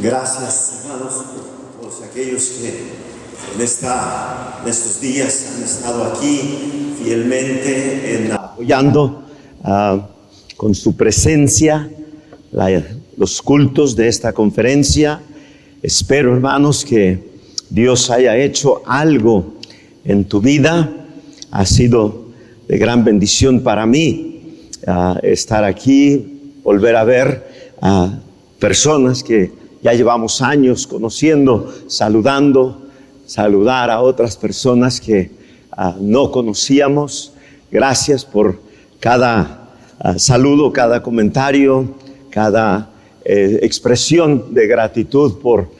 Gracias, hermanos, por todos aquellos que en estos días han estado aquí fielmente apoyando con su presencia los cultos de esta conferencia. Espero, hermanos, que Dios haya hecho algo en tu vida. Ha sido de gran bendición para mí estar aquí, volver a ver a personas que ya llevamos años conociendo, saludar a otras personas que no conocíamos. Gracias por cada saludo, cada comentario, cada expresión de gratitud por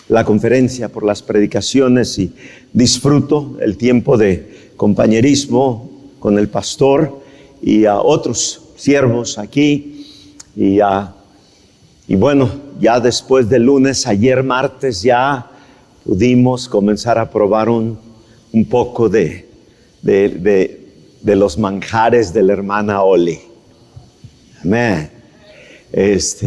la conferencia, por las predicaciones, y disfruto el tiempo de compañerismo con el pastor y a otros siervos aquí. Y bueno, ya después del lunes, ayer martes, ya pudimos comenzar a probar un poco de los manjares de la hermana Oli. Amén. Es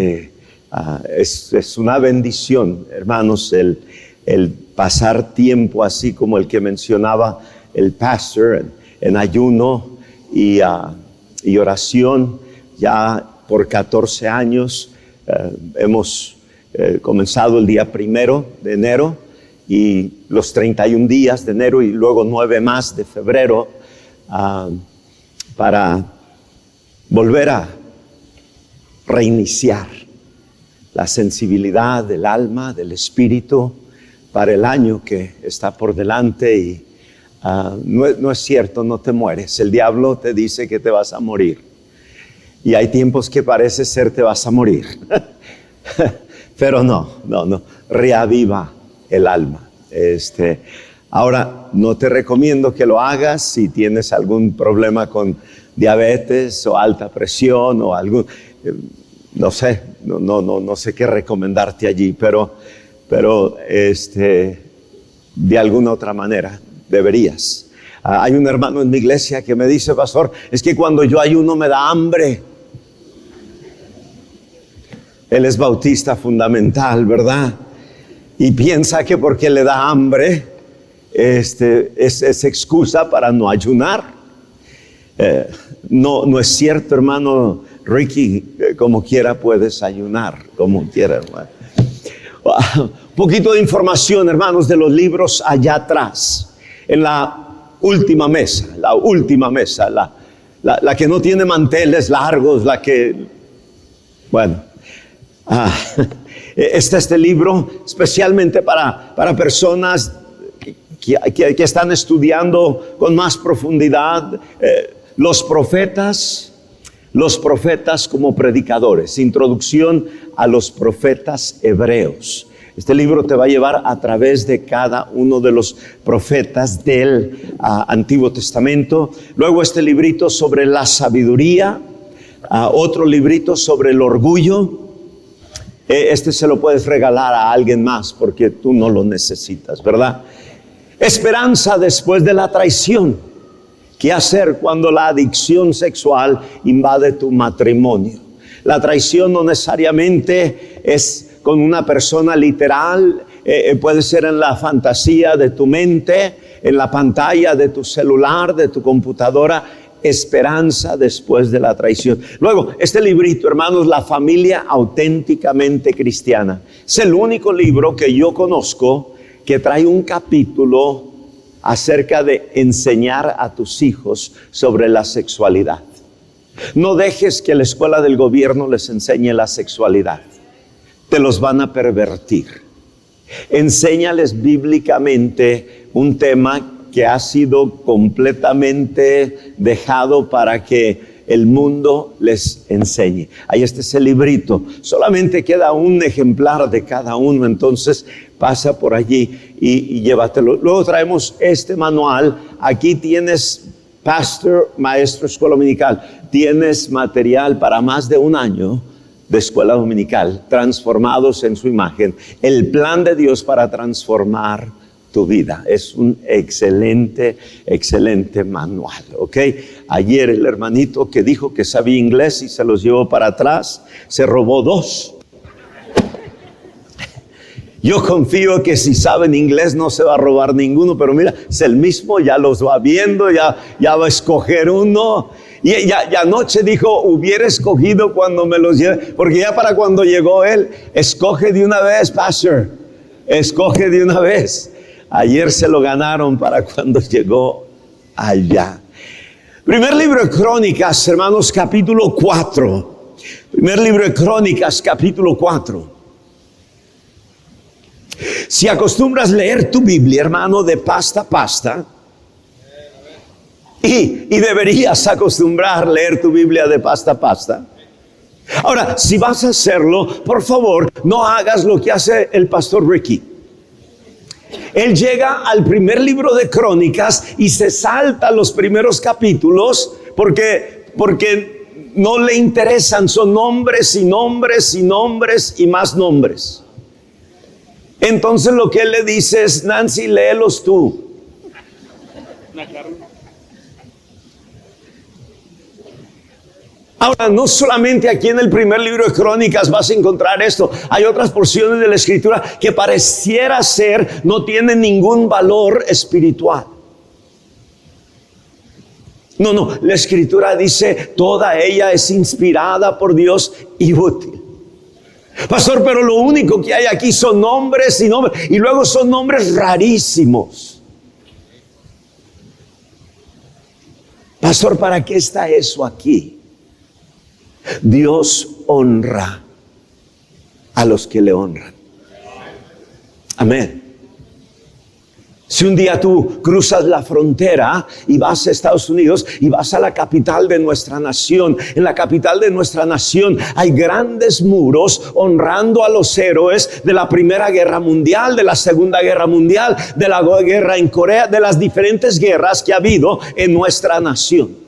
una bendición, hermanos, el pasar tiempo así como el que mencionaba el pastor, en ayuno y oración. Ya por 14 años hemos comenzado el día 1 de enero y los 31 días de enero y luego 9 más de febrero para volver a reiniciar la sensibilidad del alma, del espíritu para el año que está por delante. Y no es cierto, no te mueres. El diablo te dice que te vas a morir. Y hay tiempos que parece ser te vas a morir. Pero no. Reaviva el alma. Ahora, no te recomiendo que lo hagas si tienes algún problema con diabetes o alta presión o algún... no sé qué recomendarte allí, pero de alguna otra manera deberías. Hay un hermano en mi iglesia que me dice: pastor, es que cuando yo ayuno me da hambre. Él es bautista fundamental, ¿verdad? Y piensa que porque le da hambre es excusa para no ayunar. No es cierto, hermano Ricky. Como quiera puedes ayunar, como quiera, hermano. Un poquito de información, hermanos, de los libros allá atrás, en la última mesa, la que no tiene manteles largos, la que, bueno, este libro especialmente para personas que están estudiando con más profundidad los profetas como predicadores, introducción a los profetas hebreos. Este libro te va a llevar a través de cada uno de los profetas del Antiguo Testamento. Luego este librito sobre la sabiduría, otro librito sobre el orgullo. Se lo puedes regalar a alguien más porque tú no lo necesitas, ¿verdad? Esperanza después de la traición. ¿Qué hacer cuando la adicción sexual invade tu matrimonio? La traición no necesariamente es con una persona literal, puede ser en la fantasía de tu mente, en la pantalla de tu celular, de tu computadora. Esperanza después de la traición. Luego, este librito, hermanos, La familia auténticamente cristiana. Es el único libro que yo conozco que trae un capítulo acerca de enseñar a tus hijos sobre la sexualidad. No dejes que la escuela del gobierno les enseñe la sexualidad. Te los van a pervertir. Enséñales bíblicamente un tema que ha sido completamente dejado para que el mundo les enseñe. Ahí está ese librito. Solamente queda un ejemplar de cada uno, entonces pasa por allí y llévatelo. Luego traemos este manual. Aquí tienes pastor, maestro, escuela dominical. Tienes material para más de un año de escuela dominical, transformados en su imagen. El plan de Dios para transformar tu vida. Es un excelente manual, ¿ok? Ayer el hermanito que dijo que sabía inglés y se los llevó para atrás, se robó 2. Yo confío que si saben inglés no se va a robar ninguno, pero mira, es el mismo, ya los va viendo, ya va a escoger uno. Y ya anoche dijo, hubiera escogido cuando me los lleve, porque ya para cuando llegó él, escoge de una vez, pastor, escoge de una vez. Ayer se lo ganaron para cuando llegó allá. Primer libro de Crónicas, hermanos, capítulo 4. Primer libro de Crónicas, capítulo 4. Si acostumbras leer tu Biblia, hermano, de pasta a pasta, y deberías acostumbrar leer tu Biblia de pasta a pasta. Ahora, si vas a hacerlo, por favor, no hagas lo que hace el pastor Ricky. Él llega al primer libro de Crónicas y se salta los primeros capítulos porque no le interesan, son nombres y nombres y nombres y más nombres. Entonces lo que él le dice es, Nancy, léelos tú. Ahora, no solamente aquí en el primer libro de Crónicas vas a encontrar esto. Hay otras porciones de la Escritura que pareciera ser no tienen ningún valor espiritual. No, la Escritura dice, toda ella es inspirada por Dios y útil. Pastor, pero lo único que hay aquí son nombres y nombres, y luego son nombres rarísimos. Pastor, ¿para qué está eso aquí? Dios honra a los que le honran. Amén. Si un día tú cruzas la frontera y vas a Estados Unidos y vas a la capital de nuestra nación, en la capital de nuestra nación hay grandes muros honrando a los héroes de la Primera Guerra Mundial, de la Segunda Guerra Mundial, de la guerra en Corea, de las diferentes guerras que ha habido en nuestra nación.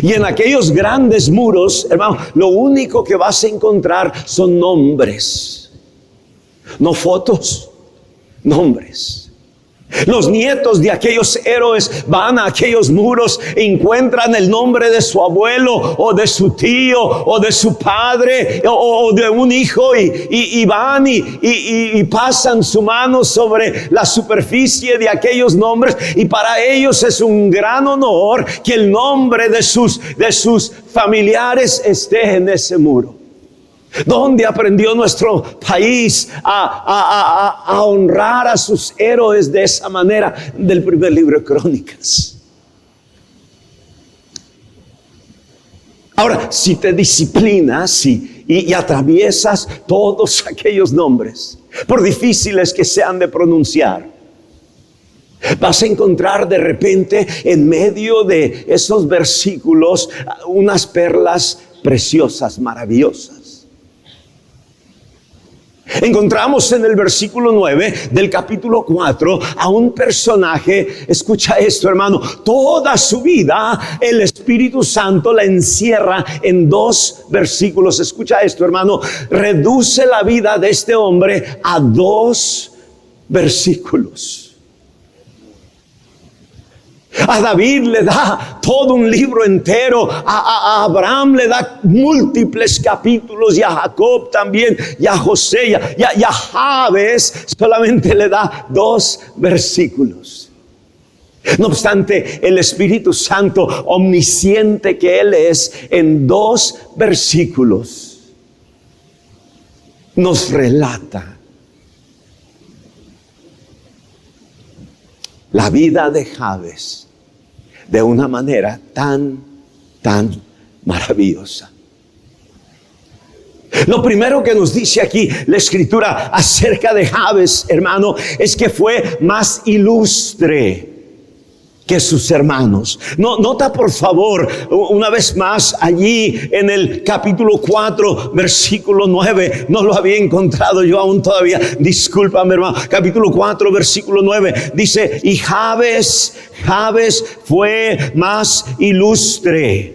Y en aquellos grandes muros, hermano, lo único que vas a encontrar son nombres, no fotos, nombres. Los nietos de aquellos héroes van a aquellos muros, encuentran el nombre de su abuelo o de su tío o de su padre o de un hijo y van y pasan su mano sobre la superficie de aquellos nombres, y para ellos es un gran honor que el nombre de sus familiares esté en ese muro. ¿Dónde aprendió nuestro país a honrar a sus héroes de esa manera? Del primer libro de Crónicas. Ahora, si te disciplinas y atraviesas todos aquellos nombres, por difíciles que sean de pronunciar, vas a encontrar de repente en medio de esos versículos unas perlas preciosas, maravillosas. Encontramos en el versículo 9 del capítulo 4 a un personaje, escucha esto, hermano, toda su vida el Espíritu Santo la encierra en 2 versículos. Escucha esto, hermano, reduce la vida de este hombre a 2 versículos. A David le da todo un libro entero, a Abraham le da múltiples capítulos, y a Jacob también, y a José, y a Jabes solamente le da 2 versículos. No obstante, el Espíritu Santo, omnisciente que Él es, en 2 versículos nos relata la vida de Jabes de una manera tan maravillosa. Lo primero que nos dice aquí la Escritura acerca de Jabes, hermano, es que fue más ilustre que sus hermanos. Nota por favor una vez más allí en el capítulo 4 versículo 9, no lo había encontrado yo aún todavía, discúlpame hermano. Capítulo 4 versículo 9 dice, y Jabes fue más ilustre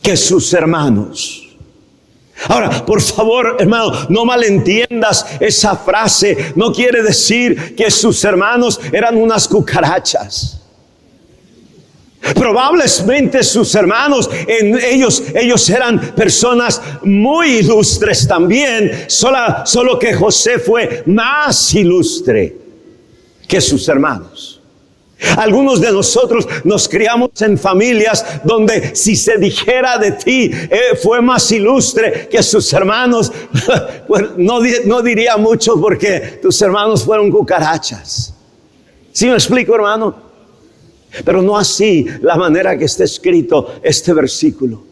que sus hermanos. Ahora, por favor, hermano, no malentiendas esa frase. No quiere decir que sus hermanos eran unas cucarachas. Probablemente sus hermanos, ellos eran personas muy ilustres también, solo que José fue más ilustre que sus hermanos. Algunos de nosotros nos criamos en familias donde si se dijera de ti fue más ilustre que sus hermanos, pues no diría mucho porque tus hermanos fueron cucarachas. ¿Sí me explico, hermano? Pero no así la manera que está escrito este versículo.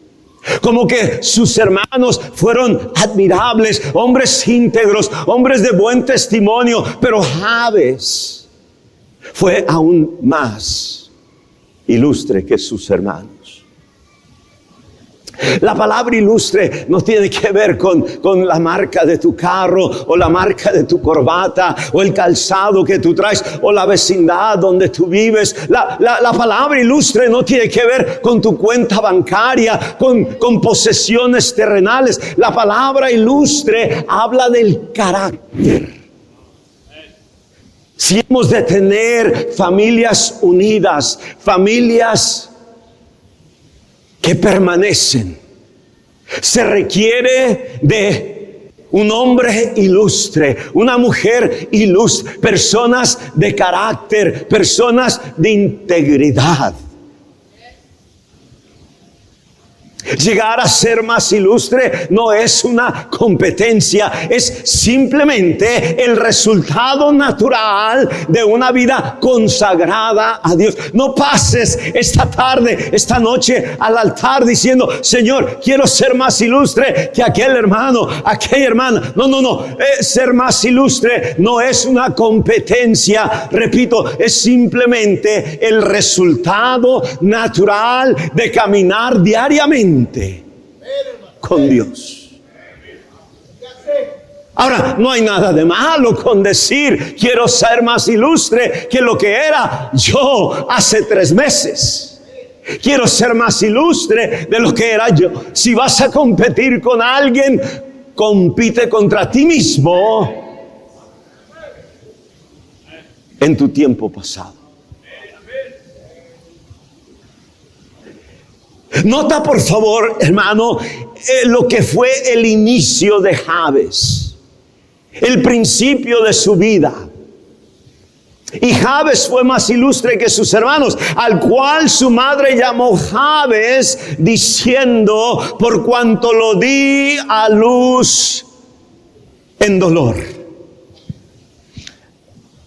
Como que sus hermanos fueron admirables, hombres íntegros, hombres de buen testimonio, pero Jabes fue aún más ilustre que sus hermanos. La palabra ilustre no tiene que ver con la marca de tu carro o la marca de tu corbata o el calzado que tú traes o la vecindad donde tú vives. La palabra ilustre no tiene que ver con tu cuenta bancaria, con posesiones terrenales. La palabra ilustre habla del carácter. Si hemos de tener familias unidas, familias que permanecen, se requiere de un hombre ilustre, una mujer ilustre, personas de carácter, personas de integridad. Llegar a ser más ilustre no es una competencia, es simplemente el resultado natural de una vida consagrada a Dios. No pases esta tarde, esta noche al altar diciendo: Señor, quiero ser más ilustre que aquel hermano, aquella hermana. No. Ser más ilustre no es una competencia, repito, es simplemente el resultado natural de caminar diariamente con Dios. Ahora, no hay nada de malo con decir: quiero ser más ilustre que lo que era yo hace 3 meses. Quiero ser más ilustre de lo que era yo. Si vas a competir con alguien, compite contra ti mismo en tu tiempo pasado. Nota por favor, hermano, lo que fue el inicio de Jabes, el principio de su vida. Y Jabes fue más ilustre que sus hermanos, al cual su madre llamó Jabes, diciendo: por cuanto lo di a luz en dolor.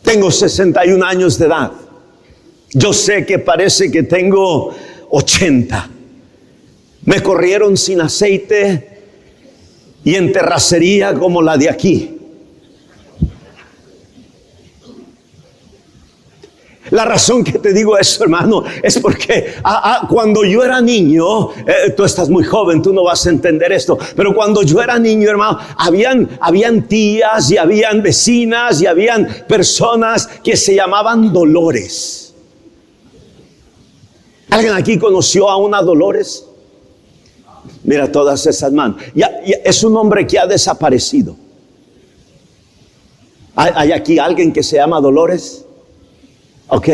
Tengo 61 años de edad. Yo sé que parece que tengo 80. Me corrieron sin aceite y en terracería como la de aquí. La razón que te digo eso, hermano, es porque cuando yo era niño, tú estás muy joven, tú no vas a entender esto, pero cuando yo era niño, hermano, habían tías y habían vecinas y habían personas que se llamaban Dolores. ¿Alguien aquí conoció a una Dolores? Mira todas esas manos. Ya es un hombre que ha desaparecido. ¿Hay aquí alguien que se llama Dolores? Ok,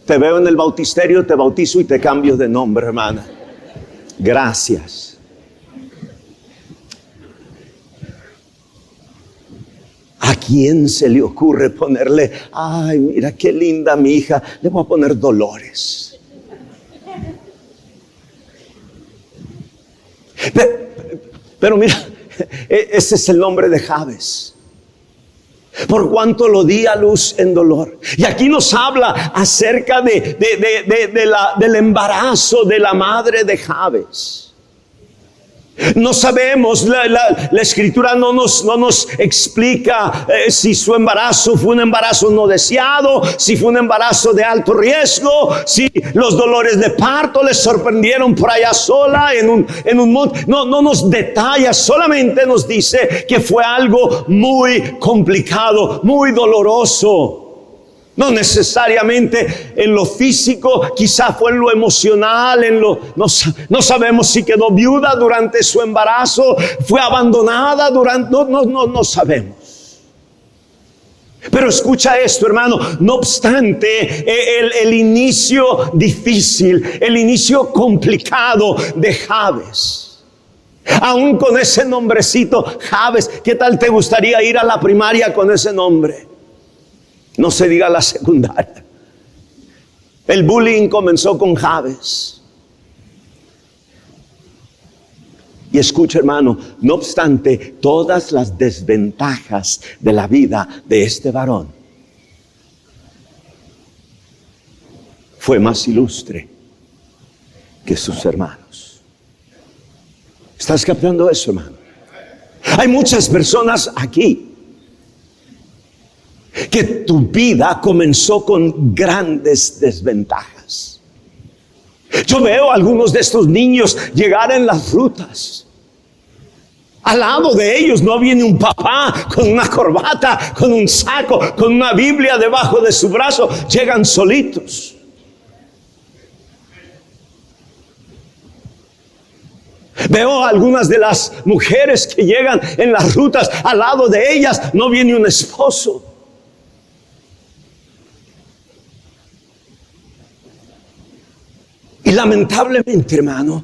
te veo en el bautisterio, te bautizo y te cambio de nombre, hermana. Gracias. ¿A quién se le ocurre ponerle: ay, mira qué linda mi hija, le voy a poner Dolores? Pero mira, ese es el nombre de Jabes. Por cuanto lo di a luz en dolor. Y aquí nos habla acerca del embarazo de la madre de Jabes. No sabemos, la escritura no nos explica si su embarazo fue un embarazo no deseado, si fue un embarazo de alto riesgo, si los dolores de parto les sorprendieron por allá sola en un monte. No nos detalla, solamente nos dice que fue algo muy complicado, muy doloroso. No necesariamente en lo físico, quizá fue en lo emocional, no sabemos si quedó viuda durante su embarazo, fue abandonada durante, no sabemos. Pero escucha esto, hermano, no obstante el inicio difícil, el inicio complicado de Jabes, aún con ese nombrecito Jabes, ¿qué tal te gustaría ir a la primaria con ese nombre? No se diga la secundaria. El bullying comenzó con Jabes. Y escucha, hermano, no obstante todas las desventajas de la vida de este varón, fue más ilustre que sus hermanos. ¿Estás captando eso, hermano? Hay muchas personas aquí que tu vida comenzó con grandes desventajas. Yo veo a algunos de estos niños llegar en las rutas. Al lado de ellos no viene un papá con una corbata, con un saco, con una Biblia debajo de su brazo. Llegan solitos. Veo a algunas de las mujeres que llegan en las rutas. Al lado de ellas no viene un esposo. Y lamentablemente, hermano,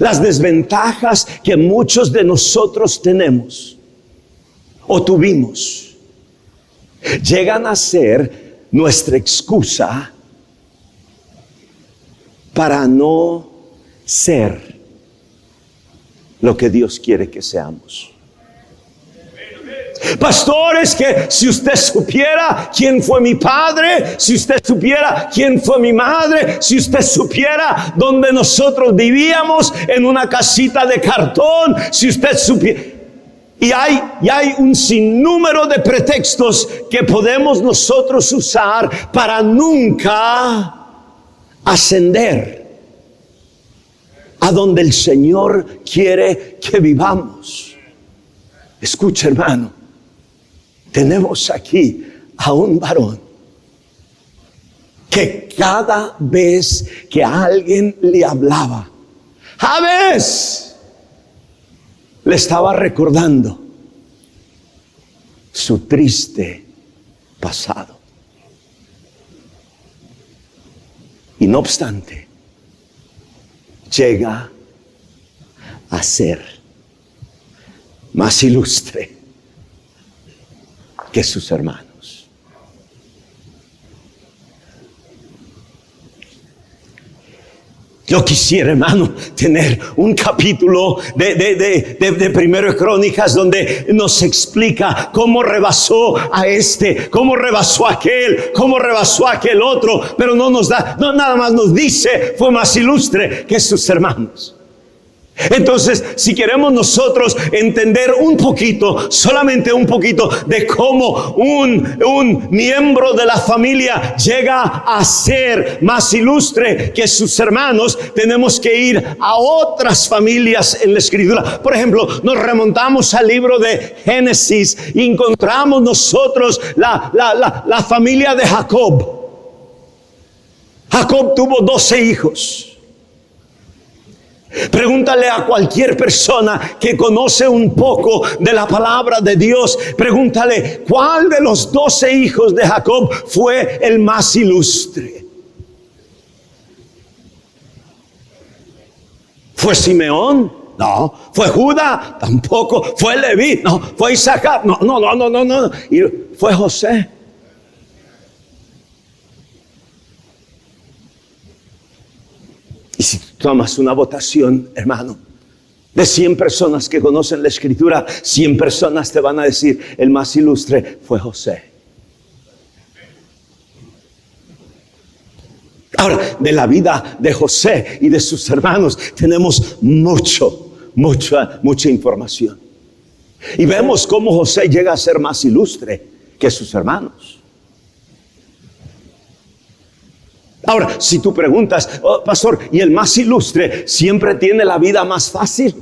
las desventajas que muchos de nosotros tenemos o tuvimos llegan a ser nuestra excusa para no ser lo que Dios quiere que seamos. Pastores, que si usted supiera quién fue mi padre, si usted supiera quién fue mi madre, si usted supiera dónde nosotros vivíamos, en una casita de cartón, si usted supiera. Y hay un sinnúmero de pretextos que podemos nosotros usar para nunca ascender a donde el Señor quiere que vivamos. Escucha, hermano. Tenemos aquí a un varón que cada vez que alguien le hablaba, Jabes, le estaba recordando su triste pasado. Y no obstante, llega a ser más ilustre que sus hermanos. Yo quisiera, hermano, tener un capítulo de Primero de Crónicas donde nos explica cómo rebasó a este, cómo rebasó a aquel, cómo rebasó a aquel otro, pero no nos da, no, nada más nos dice, fue más ilustre que sus hermanos. Entonces, si queremos nosotros entender un poquito, solamente un poquito, de cómo un miembro de la familia llega a ser más ilustre que sus hermanos, tenemos que ir a otras familias en la Escritura. Por ejemplo, nos remontamos al libro de Génesis y encontramos nosotros la familia de Jacob. Jacob tuvo 12 hijos. Pregúntale a cualquier persona que conoce un poco de la palabra de Dios, pregúntale cuál de los 12 hijos de Jacob fue el más ilustre. ¿Fue Simeón? No. ¿Fue Judá? Tampoco. ¿Fue Leví? No. ¿Fue Isaacar? No. ¿Y fue José? Y si tomas una votación, hermano, de 100 personas que conocen la Escritura, 100 personas te van a decir, el más ilustre fue José. Ahora, de la vida de José y de sus hermanos tenemos mucha información. Y vemos cómo José llega a ser más ilustre que sus hermanos. Ahora, si tú preguntas, oh, pastor, ¿y el más ilustre siempre tiene la vida más fácil?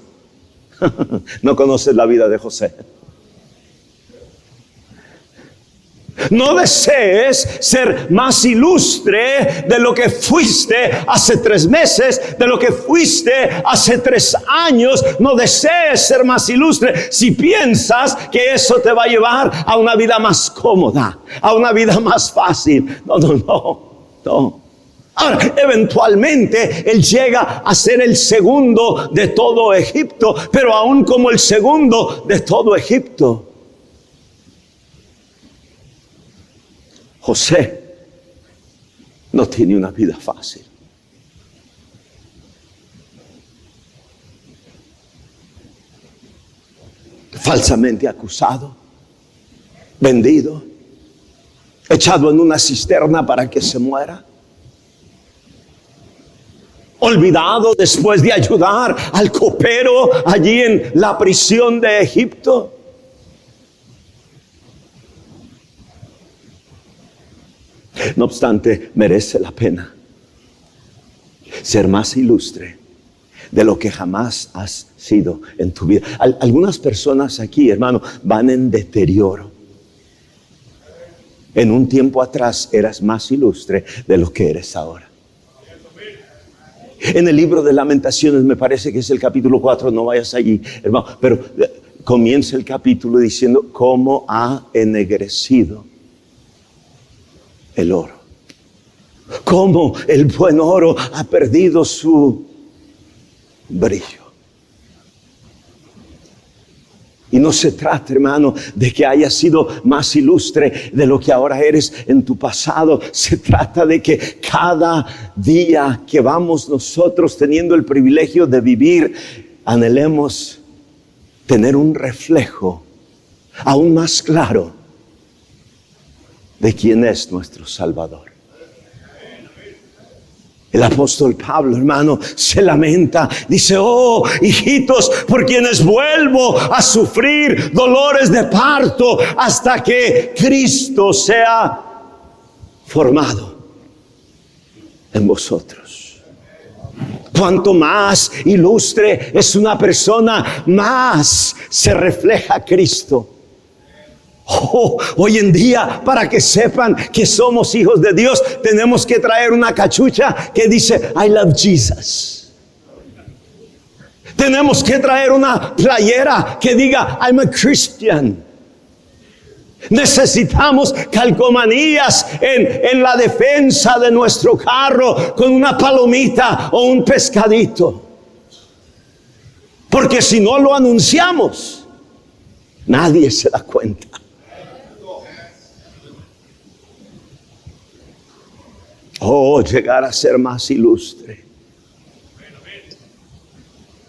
No conoces la vida de José. No desees ser más ilustre de lo que fuiste hace 3 meses, de lo que fuiste hace 3 años. No desees ser más ilustre si piensas que eso te va a llevar a una vida más cómoda, a una vida más fácil. No. Ahora, eventualmente él llega a ser el segundo de todo Egipto, pero aún como el segundo de todo Egipto, José no tiene una vida fácil. Falsamente acusado, vendido, echado en una cisterna para que se muera, olvidado después de ayudar al copero allí en la prisión de Egipto. No obstante, merece la pena ser más ilustre de lo que jamás has sido en tu vida. Algunas personas aquí, hermano, van en deterioro. En un tiempo atrás eras más ilustre de lo que eres ahora. En el libro de Lamentaciones, me parece que es el capítulo 4, no vayas allí, hermano, pero comienza el capítulo diciendo cómo ha ennegrecido el oro. Cómo el buen oro ha perdido su brillo. Y no se trata, hermano, de que hayas sido más ilustre de lo que ahora eres en tu pasado. Se trata de que cada día que vamos nosotros teniendo el privilegio de vivir, anhelemos tener un reflejo aún más claro de quién es nuestro Salvador. El apóstol Pablo, hermano, se lamenta. Dice, oh, hijitos, por quienes vuelvo a sufrir dolores de parto hasta que Cristo sea formado en vosotros. Cuanto más ilustre es una persona, más se refleja Cristo. Hoy en día, para que sepan que somos hijos de Dios, tenemos que traer una cachucha que dice I love Jesus. Tenemos que traer una playera que diga I'm a Christian. Necesitamos calcomanías en la defensa de nuestro carro con una palomita o un pescadito. Porque si no lo anunciamos, nadie se da cuenta. Oh, llegar a ser más ilustre.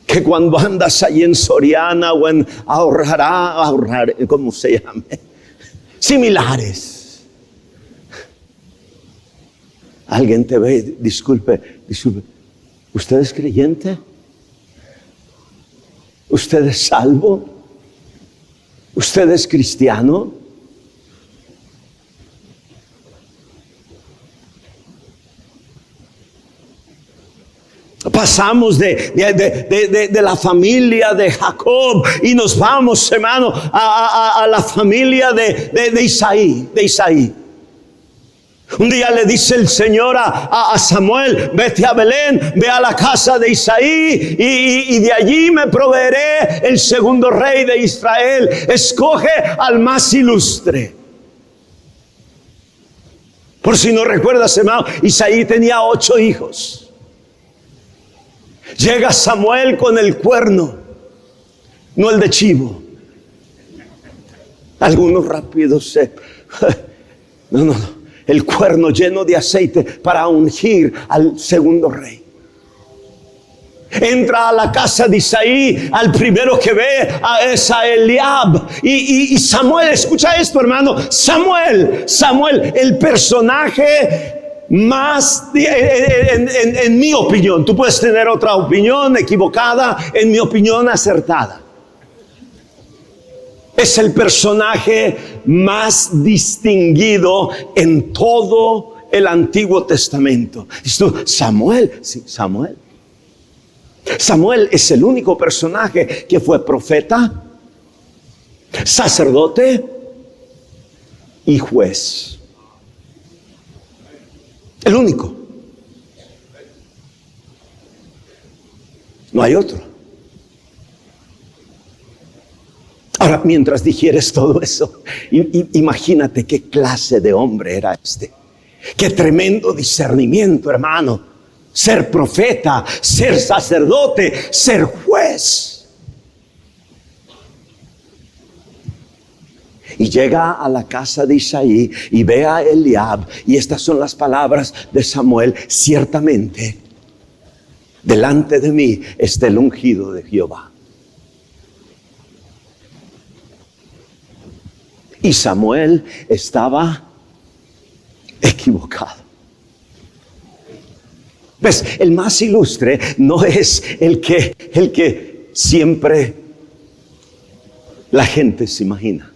Que cuando andas ahí en Soriana o en ahorrar, ¿cómo se llame? Similares. Alguien te ve, disculpe, ¿usted es creyente? ¿Usted es salvo? ¿Usted es cristiano? Pasamos de la familia de Jacob y nos vamos, hermano, a la familia de Isaí. Un día le dice el Señor a Samuel, vete a Belén, ve a la casa de Isaí y de allí me proveeré el segundo rey de Israel. Escoge al más ilustre. Por si no recuerdas, hermano, Isaí tenía 8 hijos. Llega Samuel con el cuerno, no el de chivo. Algunos rápidos no, el cuerno lleno de aceite para ungir al segundo rey. Entra a la casa de Isaí, al primero que ve es a Eliab. Y Samuel, escucha esto, hermano. Samuel, el personaje más, en mi opinión, tú puedes tener otra opinión equivocada, en mi opinión acertada. Es el personaje más distinguido en todo el Antiguo Testamento. Dices tú, Samuel, sí, Samuel. Samuel es el único personaje que fue profeta, sacerdote y juez. El único. No hay otro. Ahora, mientras digieres todo eso, imagínate qué clase de hombre era este. Qué tremendo discernimiento, hermano. Ser profeta, ser sacerdote, ser juez. Y llega a la casa de Isaí y ve a Eliab. Y estas son las palabras de Samuel. Ciertamente, delante de mí está el ungido de Jehová. Y Samuel estaba equivocado. ¿Ves? El más ilustre no es el que siempre la gente se imagina.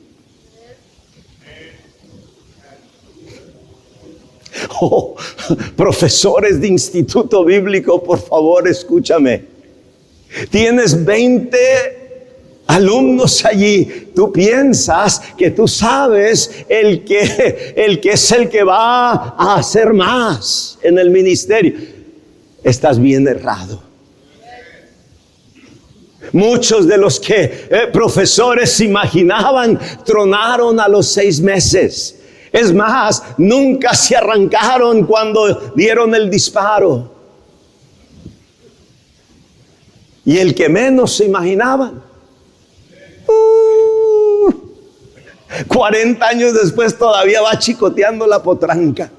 Oh, profesores de instituto bíblico, por favor, escúchame. Tienes 20 alumnos allí. Tú piensas que tú sabes el que es el que va a hacer más en el ministerio. Estás bien errado. Muchos de los que profesores se imaginaban tronaron a los 6 meses. Es más, nunca se arrancaron cuando dieron el disparo. Y el que menos se imaginaban, 40 años después todavía va chicoteando la potranca.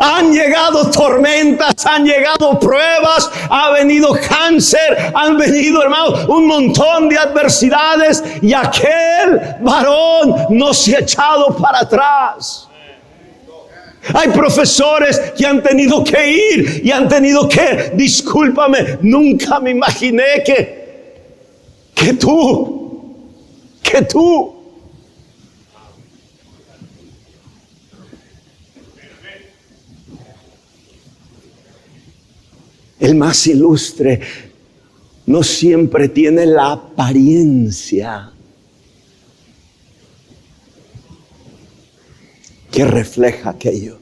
Han llegado tormentas, han llegado pruebas, ha venido cáncer, han venido, hermanos, un montón de adversidades, y aquel varón no se ha echado para atrás. Hay profesores que han tenido que ir y han tenido que, discúlpame, nunca me imaginé que tú el más ilustre no siempre tiene la apariencia que refleja aquello.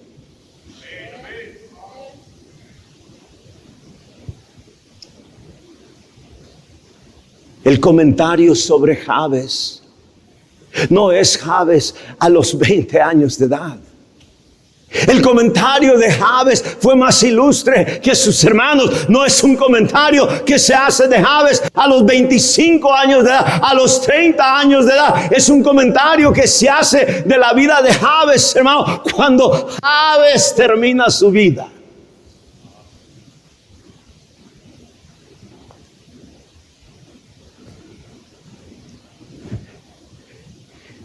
El comentario sobre Jabes no es Jabes a los 20 años de edad. El comentario de Jabes fue más ilustre que sus hermanos. No es un comentario que se hace de Jabes a los 25 años de edad, a los 30 años de edad. Es un comentario que se hace de la vida de Jabes, hermano, cuando Jabes termina su vida.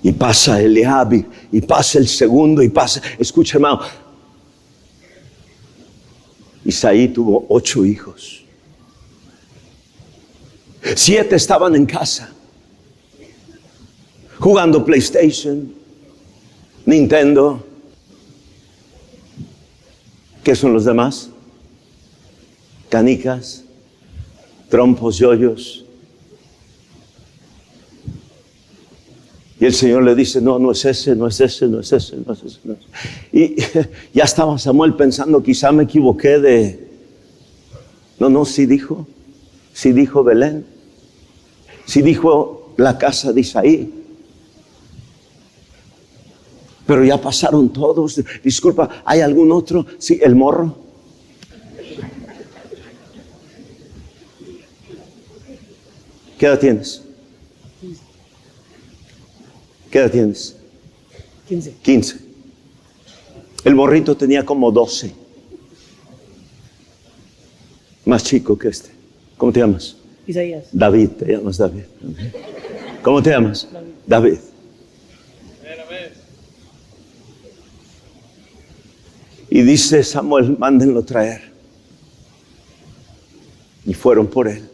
Y pasa Eliab, y pasa el segundo, y pasa. Escucha, hermano. Isaí tuvo 8 hijos. 7 estaban en casa, jugando PlayStation, Nintendo. ¿Qué son los demás? Canicas, trompos, yoyos. Y el Señor le dice, no es ese. Y ya estaba Samuel pensando, quizá me equivoqué de... No, sí dijo Belén. Sí dijo la casa de Isaí. Pero ya pasaron todos. Disculpa, ¿hay algún otro? Sí, el morro. ¿Qué edad tienes? ¿Qué edad tienes? 15. El morrito tenía como 12. Más chico que este. ¿Cómo te llamas? Isaías. David, te llamas David. ¿Cómo te llamas? David. Y dice Samuel, mándenlo traer. Y fueron por él.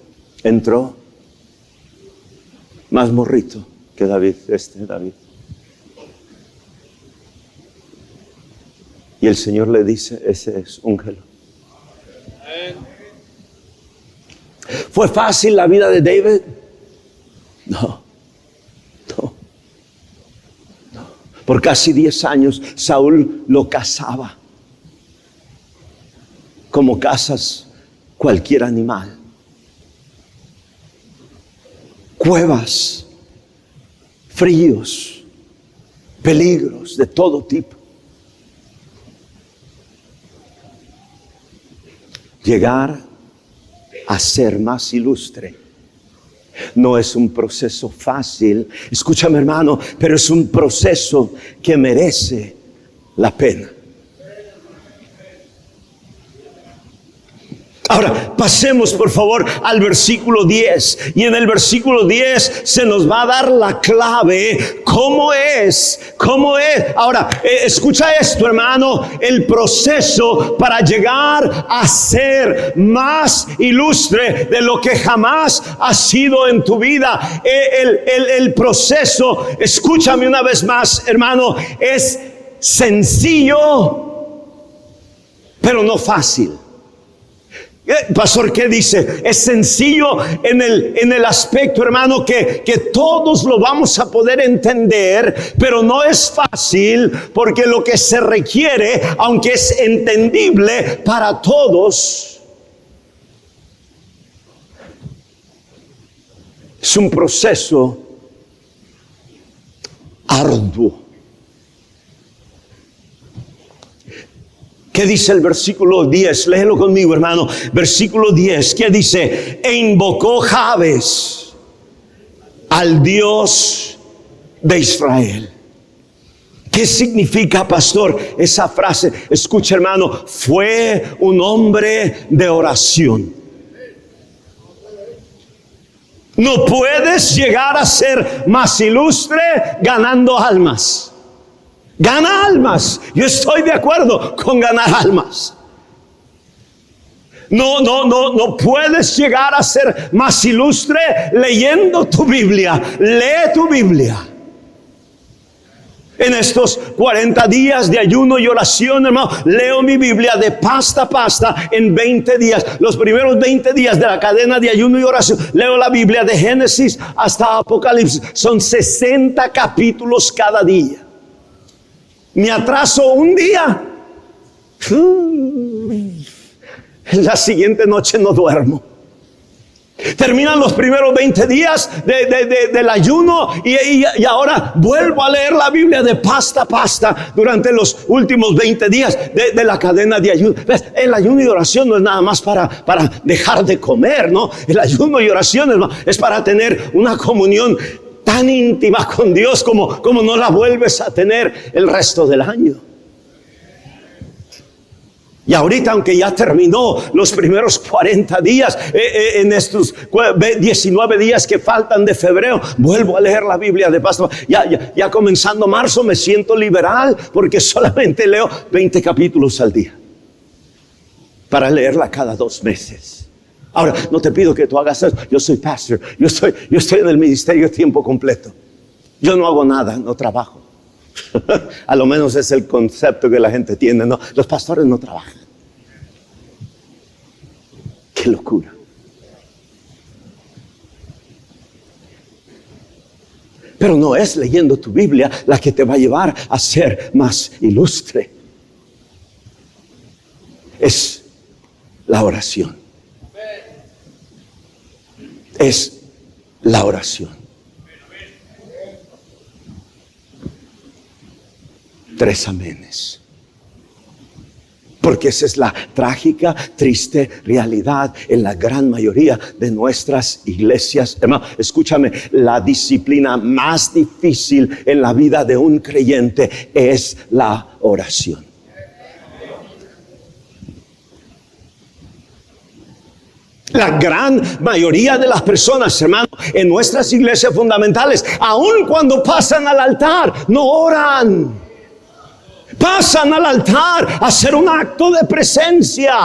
Entró más morrito que David, David. Y el Señor le dice, ese es úngelo. ¿Fue fácil la vida de David? No. Por casi 10 años Saúl lo cazaba como cazas cualquier animal. Cuevas, fríos, peligros de todo tipo. Llegar a ser más ilustre no es un proceso fácil, escúchame hermano, pero es un proceso que merece la pena. Ahora, pasemos por favor al versículo 10. Y en el versículo 10 se nos va a dar la clave. ¿Cómo es? Ahora, escucha esto, hermano. El proceso para llegar a ser más ilustre de lo que jamás ha sido en tu vida. El proceso, escúchame una vez más, hermano, es sencillo, pero no fácil. Pastor, ¿qué dice? Es sencillo en el aspecto, hermano, que todos lo vamos a poder entender, pero no es fácil, porque lo que se requiere, aunque es entendible para todos, es un proceso arduo. ¿Qué dice el versículo 10? Léelo conmigo, hermano. Versículo 10, ¿qué dice? E invocó Jabes al Dios de Israel. ¿Qué significa, pastor, esa frase? Escucha, hermano, fue un hombre de oración. No puedes llegar a ser más ilustre ganando almas. Gana almas. Yo estoy de acuerdo con ganar almas. No puedes llegar a ser más ilustre leyendo tu Biblia. Lee tu Biblia. En estos 40 días de ayuno y oración, hermano, leo mi Biblia de pasta a pasta en 20 días. Los primeros 20 días de la cadena de ayuno y oración, leo la Biblia de Génesis hasta Apocalipsis. Son 60 capítulos cada día. Me atraso un día, la siguiente noche no duermo. Terminan los primeros 20 días del ayuno y ahora vuelvo a leer la Biblia de pasta a pasta durante los últimos 20 días de la cadena de ayuno. El ayuno y oración no es nada más para dejar de comer, ¿no? El ayuno y oración es para tener una comunión tan íntima con Dios como no la vuelves a tener el resto del año. Y ahorita, aunque ya terminó los primeros 40 días, en estos 19 días que faltan de febrero, vuelvo a leer la Biblia de paso. Ya comenzando marzo me siento liberal, porque solamente leo 20 capítulos al día para leerla cada 2 meses. Ahora, no te pido que tú hagas eso. Yo soy pastor. Yo estoy en el ministerio de tiempo completo. Yo no hago nada, no trabajo. A lo menos es el concepto que la gente tiene. No, los pastores no trabajan. Qué locura. Pero no es leyendo tu Biblia la que te va a llevar a ser más ilustre. Es la oración. Es la oración. 3 amenes. Porque esa es la trágica, triste realidad en la gran mayoría de nuestras iglesias. Hermano, escúchame, la disciplina más difícil en la vida de un creyente es la oración. La gran mayoría de las personas, hermano, en nuestras iglesias fundamentales, aun cuando pasan al altar, no oran. Pasan al altar a hacer un acto de presencia.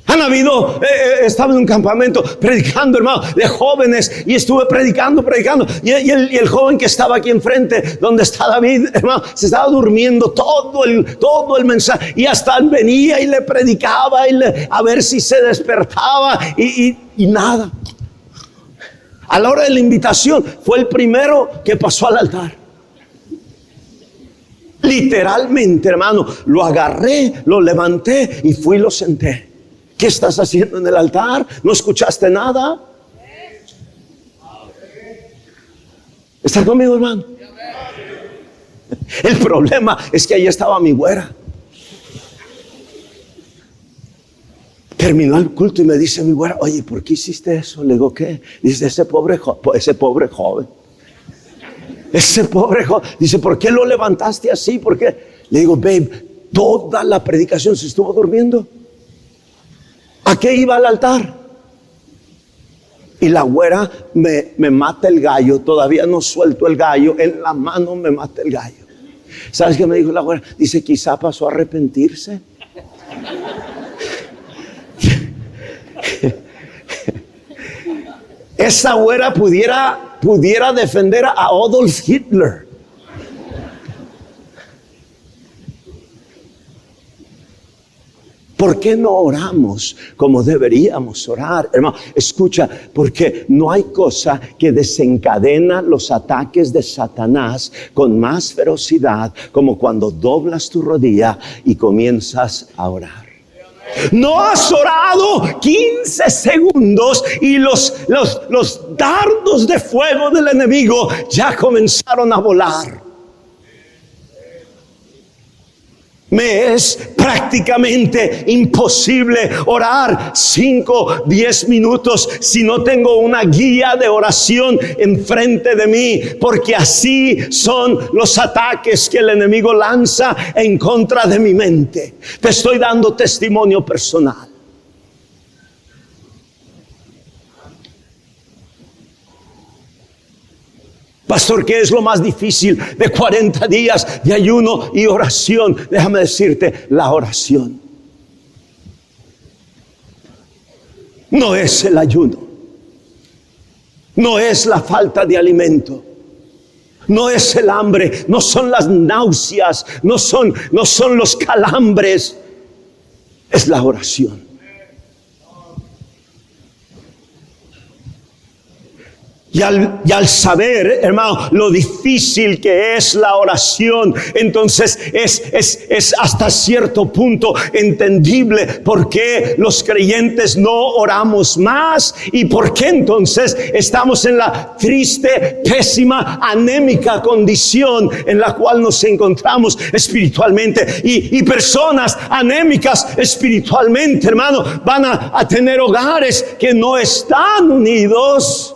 Han habido, estaba en un campamento predicando, hermano, de jóvenes, y estuve predicando, y el joven que estaba aquí enfrente, donde está David, hermano, se estaba durmiendo todo el mensaje, y hasta venía y le predicaba, a ver si se despertaba, y nada. A la hora de la invitación, fue el primero que pasó al altar. Literalmente, hermano, lo agarré, lo levanté y fui y lo senté. ¿Qué estás haciendo en el altar? ¿No escuchaste nada? ¿Estás conmigo, hermano? El problema es que ahí estaba mi güera. Terminó el culto y me dice mi güera: oye, ¿por qué hiciste eso? Le digo: ¿qué? Dice: ese pobre joven. Dice: ¿por qué lo levantaste así? ¿Por qué? Le digo: babe, toda la predicación se estuvo durmiendo. ¿A qué iba al altar? Y la güera me mata el gallo. Todavía no suelto el gallo. En la mano me mata el gallo. ¿Sabes qué me dijo la güera? Dice: quizá pasó a arrepentirse. Esa güera pudiera defender a Adolf Hitler. ¿Por qué no oramos como deberíamos orar? Hermano, escucha, porque no hay cosa que desencadena los ataques de Satanás con más ferocidad como cuando doblas tu rodilla y comienzas a orar. No has orado 15 segundos y los dardos de fuego del enemigo ya comenzaron a volar. Me es prácticamente imposible orar 5, 10 minutos si no tengo una guía de oración enfrente de mí, porque así son los ataques que el enemigo lanza en contra de mi mente. Te estoy dando testimonio personal. Pastor, ¿qué es lo más difícil de 40 días de ayuno y oración? Déjame decirte, la oración. No es el ayuno. No es la falta de alimento. No es el hambre. No son las náuseas. No son los calambres. Es la oración. Y al saber, hermano, lo difícil que es la oración, entonces es hasta cierto punto entendible por qué los creyentes no oramos más y por qué entonces estamos en la triste, pésima, anémica condición en la cual nos encontramos espiritualmente. Y personas anémicas espiritualmente, hermano, van a tener hogares que no están unidos.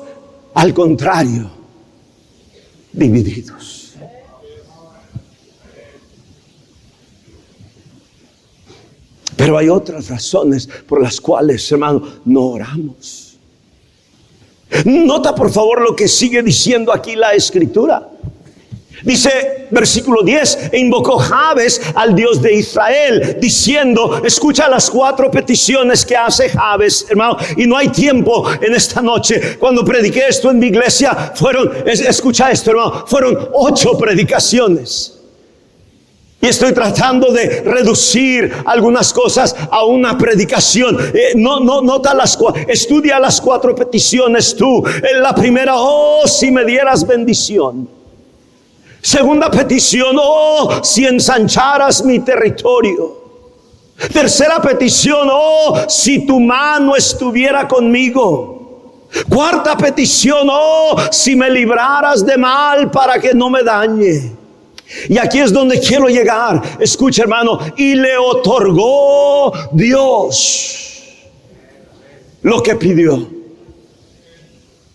Al contrario, divididos. Pero hay otras razones por las cuales, hermano, no oramos. Nota por favor lo que sigue diciendo aquí la Escritura. Dice, versículo 10, e invocó Jabes al Dios de Israel, diciendo, escucha las 4 peticiones que hace Jabes, hermano, y no hay tiempo en esta noche. Cuando prediqué esto en mi iglesia, escucha esto, hermano, fueron 8 predicaciones. Y estoy tratando de reducir algunas cosas a una predicación. Estudia las 4 peticiones tú. En la primera, oh, si me dieras bendición. Segunda petición, oh, si ensancharas mi territorio. Tercera petición, oh, si tu mano estuviera conmigo. Cuarta petición, oh, si me libraras de mal para que no me dañe. Y aquí es donde quiero llegar. Escucha, hermano, y le otorgó Dios lo que pidió.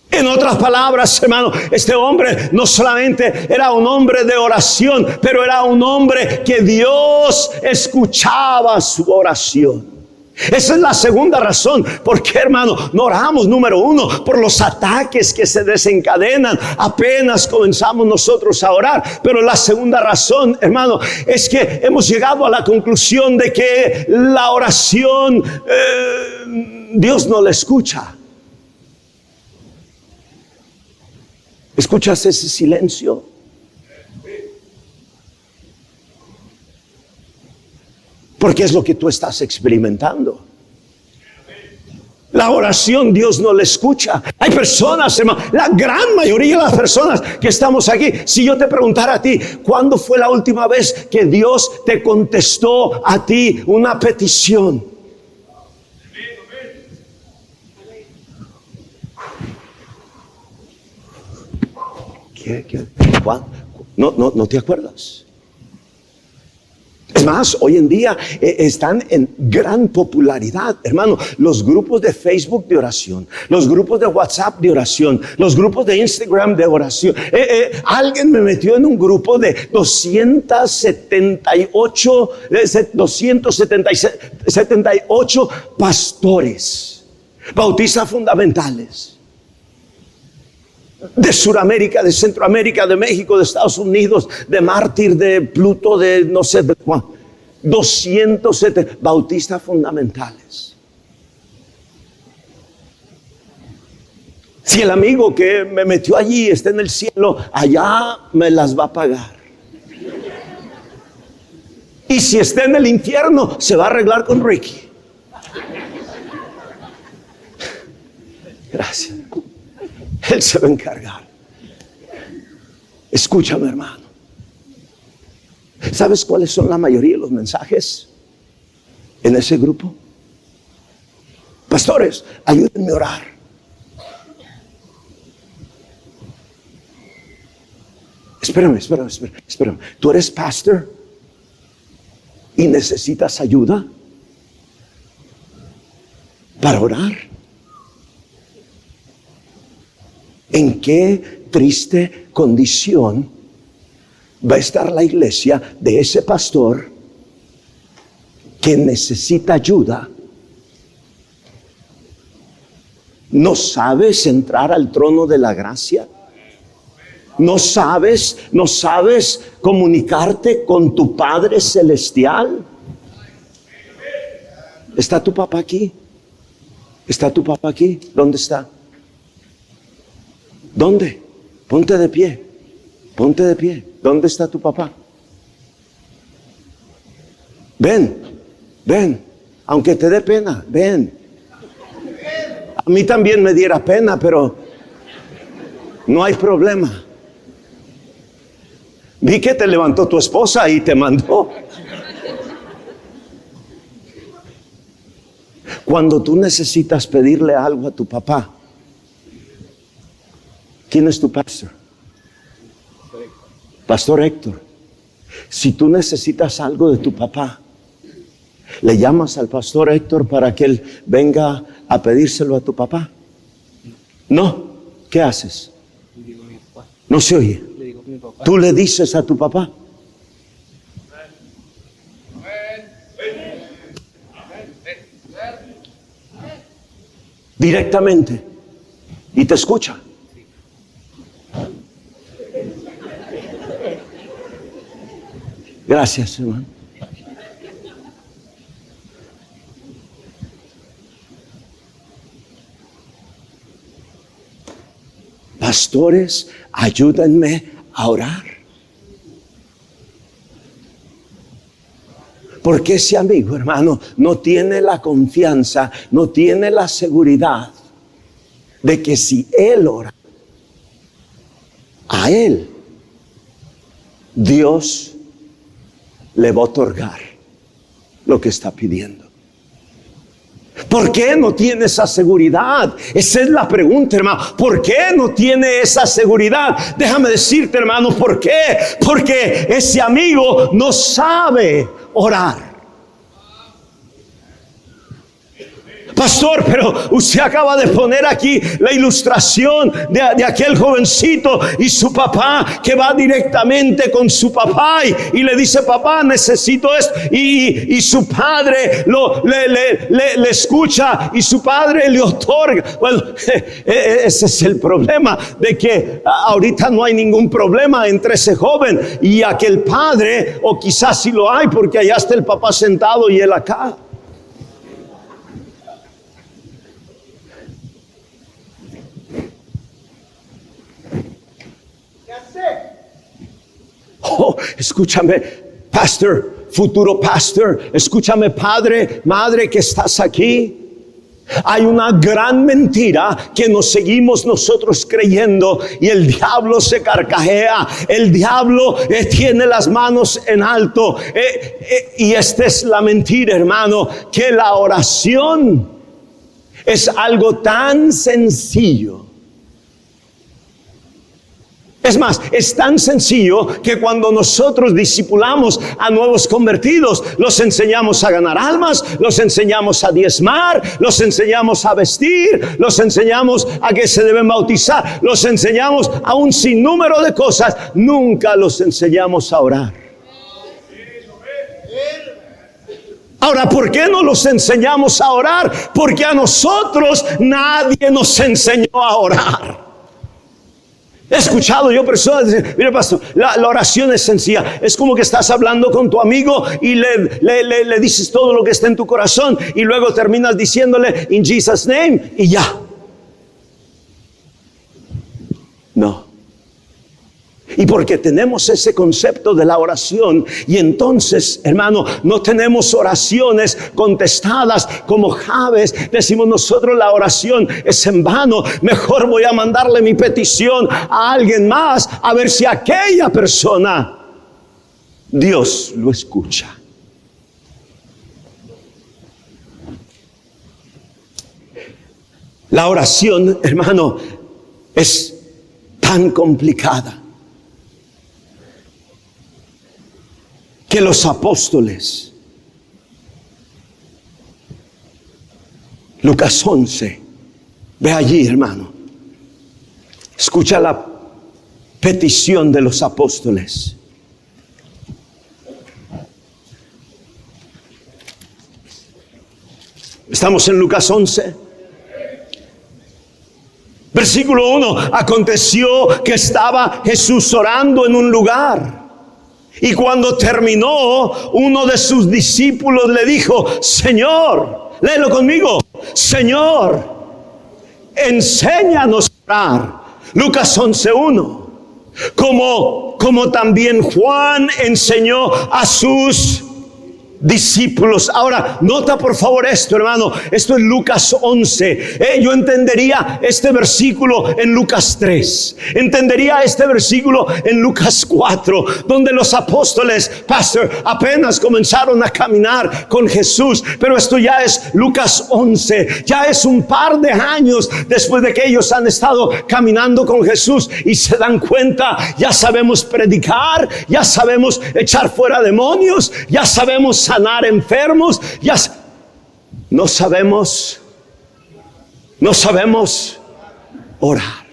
En otras palabras, hermano, este hombre no solamente era un hombre de oración, pero era un hombre que Dios escuchaba su oración. Esa es la segunda razón. ¿Por qué, hermano, no oramos? Número 1, por los ataques que se desencadenan apenas comenzamos nosotros a orar. Pero la segunda razón, hermano, es que hemos llegado a la conclusión de que la oración Dios no la escucha. ¿Escuchas ese silencio? Porque es lo que tú estás experimentando. La oración Dios no la escucha. Hay personas, hermano, la gran mayoría de las personas que estamos aquí, si yo te preguntara a ti, ¿cuándo fue la última vez que Dios te contestó a ti una petición? ¿Cuándo? No te acuerdas. Es más, hoy en día están en gran popularidad, hermano, los grupos de Facebook de oración, los grupos de WhatsApp de oración, los grupos de Instagram de oración. Alguien me metió en un grupo de 278 pastores, bautistas fundamentales. De Sudamérica, de Centroamérica, de México, de Estados Unidos, de Mártir, de Pluto, de no sé de cuál. 270 bautistas fundamentales. Si el amigo que me metió allí está en el cielo, allá me las va a pagar. Y si está en el infierno, se va a arreglar con Ricky. Gracias. Él se va a encargar. Escúchame, hermano. ¿Sabes cuáles son la mayoría de los mensajes en ese grupo? Pastores, ayúdenme a orar. Espérame. ¿Tú eres pastor y necesitas ayuda para orar? ¿En qué triste condición va a estar la iglesia de ese pastor que necesita ayuda? ¿No sabes entrar al trono de la gracia? ¿No sabes comunicarte con tu Padre Celestial? ¿Está tu papá aquí? ¿Está tu papá aquí? ¿Dónde está? ¿Dónde? Ponte de pie. ¿Dónde está tu papá? Ven. Aunque te dé pena, ven. A mí también me diera pena, pero no hay problema. Vi que te levantó tu esposa y te mandó. Cuando tú necesitas pedirle algo a tu papá, ¿quién es tu pastor? Pastor Héctor. Si tú necesitas algo de tu papá, ¿le llamas al pastor Héctor para que él venga a pedírselo a tu papá? No. ¿Qué haces? No se oye. Tú le dices a tu papá. Directamente. Y te escucha. Gracias, hermano. Pastores, ayúdenme a orar. Porque ese amigo, hermano, no tiene la confianza, no tiene la seguridad de que si él ora, a él, Dios le va a otorgar lo que está pidiendo. ¿Por qué no tiene esa seguridad? Esa es la pregunta, hermano. ¿Por qué no tiene esa seguridad? Déjame decirte, hermano, ¿por qué? Porque ese amigo no sabe orar. Pastor, pero usted acaba de poner aquí la ilustración de aquel jovencito y su papá que va directamente con su papá y le dice: papá, necesito esto, y su padre le escucha y su padre le otorga. Bueno, ese es el problema, de que ahorita no hay ningún problema entre ese joven y aquel padre, o quizás sí lo hay, porque allá está el papá sentado y él acá. Oh, escúchame, pastor, futuro pastor, escúchame, padre, madre que estás aquí. Hay una gran mentira que nos seguimos nosotros creyendo y el diablo se carcajea. El diablo tiene las manos en alto. Y esta es la mentira, hermano, que la oración es algo tan sencillo. Es más, es tan sencillo que cuando nosotros discipulamos a nuevos convertidos, los enseñamos a ganar almas, los enseñamos a diezmar, los enseñamos a vestir, los enseñamos a que se deben bautizar, los enseñamos a un sinnúmero de cosas, nunca los enseñamos a orar. Ahora, ¿por qué no los enseñamos a orar? Porque a nosotros nadie nos enseñó a orar. He escuchado yo personas decir, mire pastor, la oración es sencilla. Es como que estás hablando con tu amigo y le dices todo lo que está en tu corazón y luego terminas diciéndole in Jesus name y ya. No. Y porque tenemos ese concepto de la oración y entonces, hermano, no tenemos oraciones contestadas como Jabes. Decimos nosotros la oración es en vano. Mejor voy a mandarle mi petición a alguien más a ver si aquella persona Dios lo escucha. La oración, hermano, es tan complicada que los apóstoles, Lucas 11, ve allí, hermano, escucha la petición de los apóstoles. Estamos en Lucas 11. Versículo 1, aconteció que estaba Jesús orando en un lugar. Y cuando terminó, uno de sus discípulos le dijo, Señor, léelo conmigo, Señor, enséñanos a orar. Lucas 11:1. Como también Juan enseñó a sus discípulos. Ahora, nota por favor esto, hermano. Esto es Lucas 11. Yo entendería este versículo en Lucas 3. Entendería este versículo en Lucas 4, donde los apóstoles, pastor, apenas comenzaron a caminar con Jesús. Pero esto ya es Lucas 11. Ya es un par de años después de que ellos han estado caminando con Jesús y se dan cuenta, ya sabemos predicar, ya sabemos echar fuera demonios, ya sabemos sanar enfermos, ya no sabemos orar.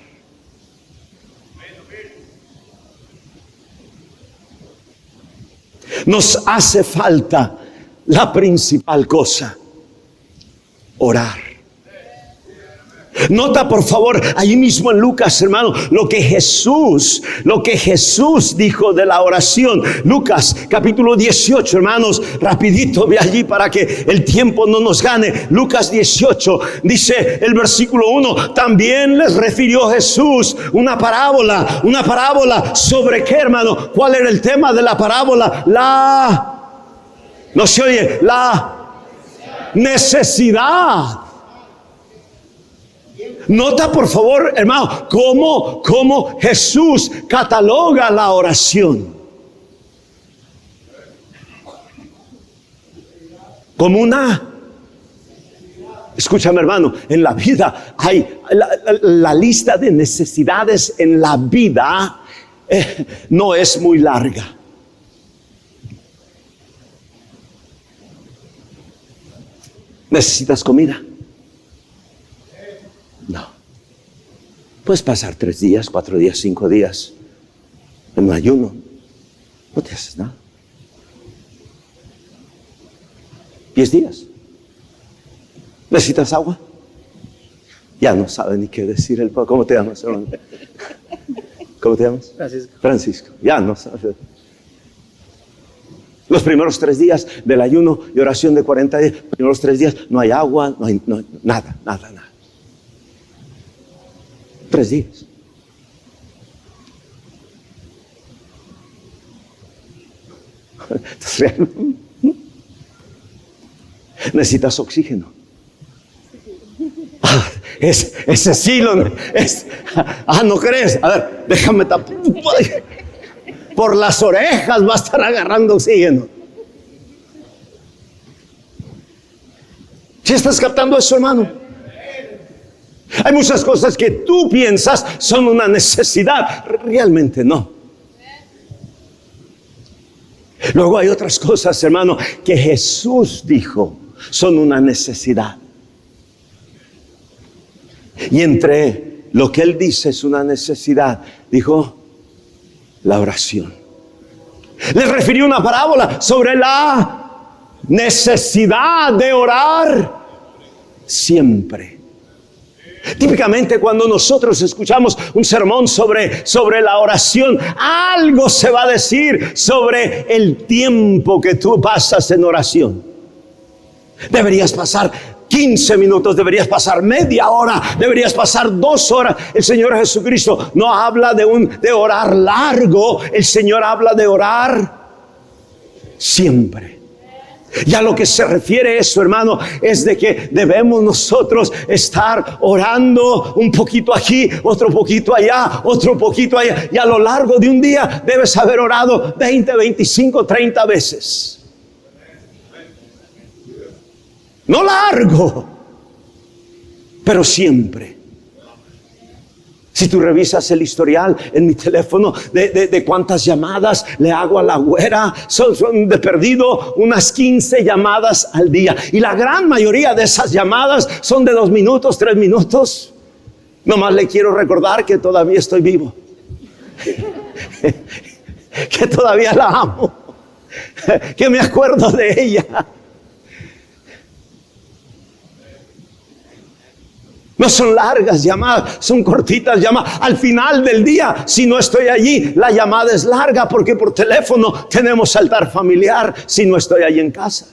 Nos hace falta la principal cosa, orar. Nota por favor ahí mismo en Lucas, hermano, lo que Jesús dijo de la oración. Lucas capítulo 18, hermanos, rapidito ve allí para que el tiempo no nos gane. Lucas 18 dice el versículo 1, también les refirió Jesús una parábola sobre qué, hermano. ¿Cuál era el tema de la parábola? La necesidad. Nota por favor, hermano, cómo Jesús cataloga la oración como escúchame, hermano, en la vida hay la lista de necesidades en la vida no es muy larga. ¿Necesitas comida? No. Puedes pasar 3 días, 4 días, 5 días en un ayuno. No te haces nada. 10 días. ¿Necesitas agua? Ya no sabe ni qué decir el pueblo. ¿Cómo te llamas, hermano? ¿Cómo te llamas? Francisco. Ya no sabe. Los primeros 3 días del ayuno y oración de 40 días, los primeros 3 días no hay agua, no hay nada. 3 días. Necesitas oxígeno. ese sí ¿no crees? A ver, déjame tapar. Por las orejas va a estar agarrando oxígeno. ¿Sí estás captando eso, hermano? Hay muchas cosas que tú piensas son una necesidad, realmente no. Luego hay otras cosas, hermano, que Jesús dijo son una necesidad. Y entre lo que Él dice es una necesidad, dijo la oración. Les refirió una parábola sobre la necesidad de orar siempre. Típicamente cuando nosotros escuchamos un sermón sobre la oración, algo se va a decir sobre el tiempo que tú pasas en oración. Deberías pasar 15 minutos, deberías pasar media hora, deberías pasar 2 horas. El Señor Jesucristo no habla de orar largo, el Señor habla de orar siempre. Y a lo que se refiere eso, hermano, es de que debemos nosotros estar orando un poquito aquí, otro poquito allá, otro poquito allá. Y a lo largo de un día debes haber orado 20, 25, 30 veces. No largo, pero siempre. Si tú revisas el historial en mi teléfono de cuántas llamadas le hago a la güera, son de perdido unas 15 llamadas al día. Y la gran mayoría de esas llamadas son de 2 minutos, 3 minutos. Nomás le quiero recordar que todavía estoy vivo. Que todavía la amo. Que me acuerdo de ella. No son largas llamadas, son cortitas llamadas. Al final del día, si no estoy allí, la llamada es larga porque por teléfono tenemos altar familiar si no estoy allí en casa.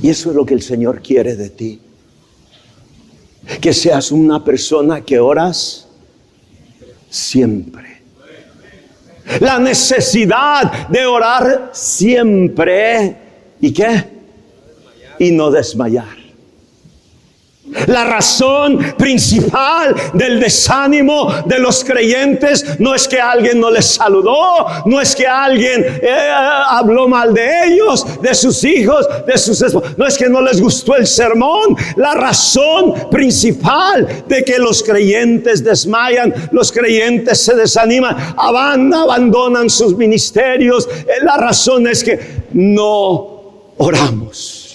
Y eso es lo que el Señor quiere de ti. Que seas una persona que oras siempre. La necesidad de orar siempre. ¿Y qué? Y no desmayar. La razón principal del desánimo de los creyentes no es que alguien no les saludó, no es que alguien habló mal de ellos, de sus hijos, de sus esposos, no es que no les gustó el sermón. La razón principal de que los creyentes desmayan, los creyentes se desaniman, abandonan sus ministerios, la razón es que no oramos.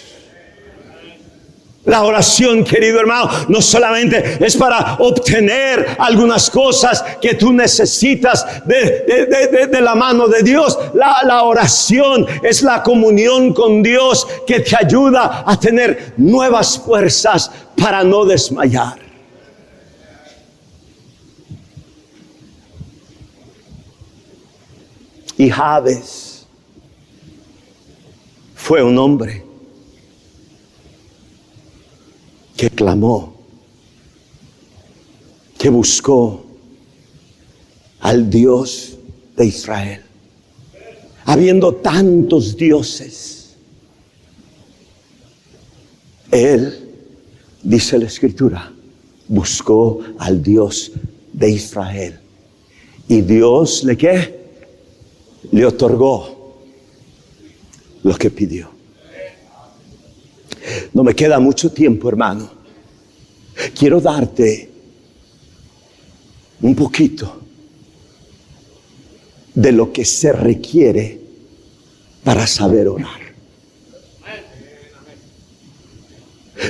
La oración, querido hermano, no solamente es para obtener algunas cosas que tú necesitas de la mano de Dios. La oración es la comunión con Dios que te ayuda a tener nuevas fuerzas para no desmayar. Y Jabes fue un hombre que clamó, que buscó al Dios de Israel. Habiendo tantos dioses, él, dice la Escritura, buscó al Dios de Israel. Y Dios le ¿qué? Le otorgó lo que pidió. No me queda mucho tiempo, hermano. Quiero darte un poquito de lo que se requiere para saber orar.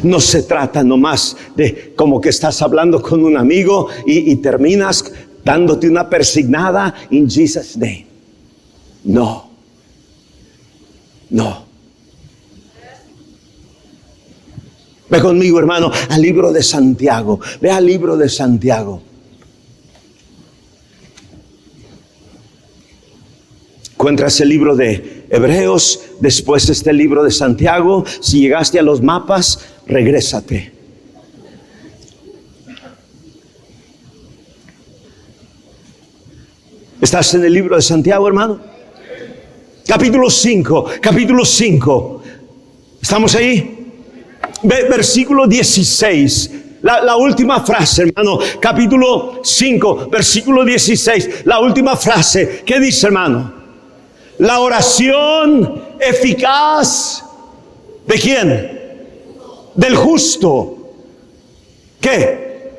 No se trata nomás de como que estás hablando con un amigo y terminas dándote una persignada in Jesus' name. No. Ve conmigo, hermano, al libro de Santiago. Ve al libro de Santiago. Encuentras el libro de Hebreos, después está el libro de Santiago. Si llegaste a los mapas, regrésate. ¿Estás en el libro de Santiago, hermano? Capítulo 5. ¿Estamos ahí? Versículo 16. La última frase, hermano. Capítulo 5, versículo 16. La última frase. ¿Qué dice, hermano? La oración eficaz. ¿De quién? Del justo. ¿Qué?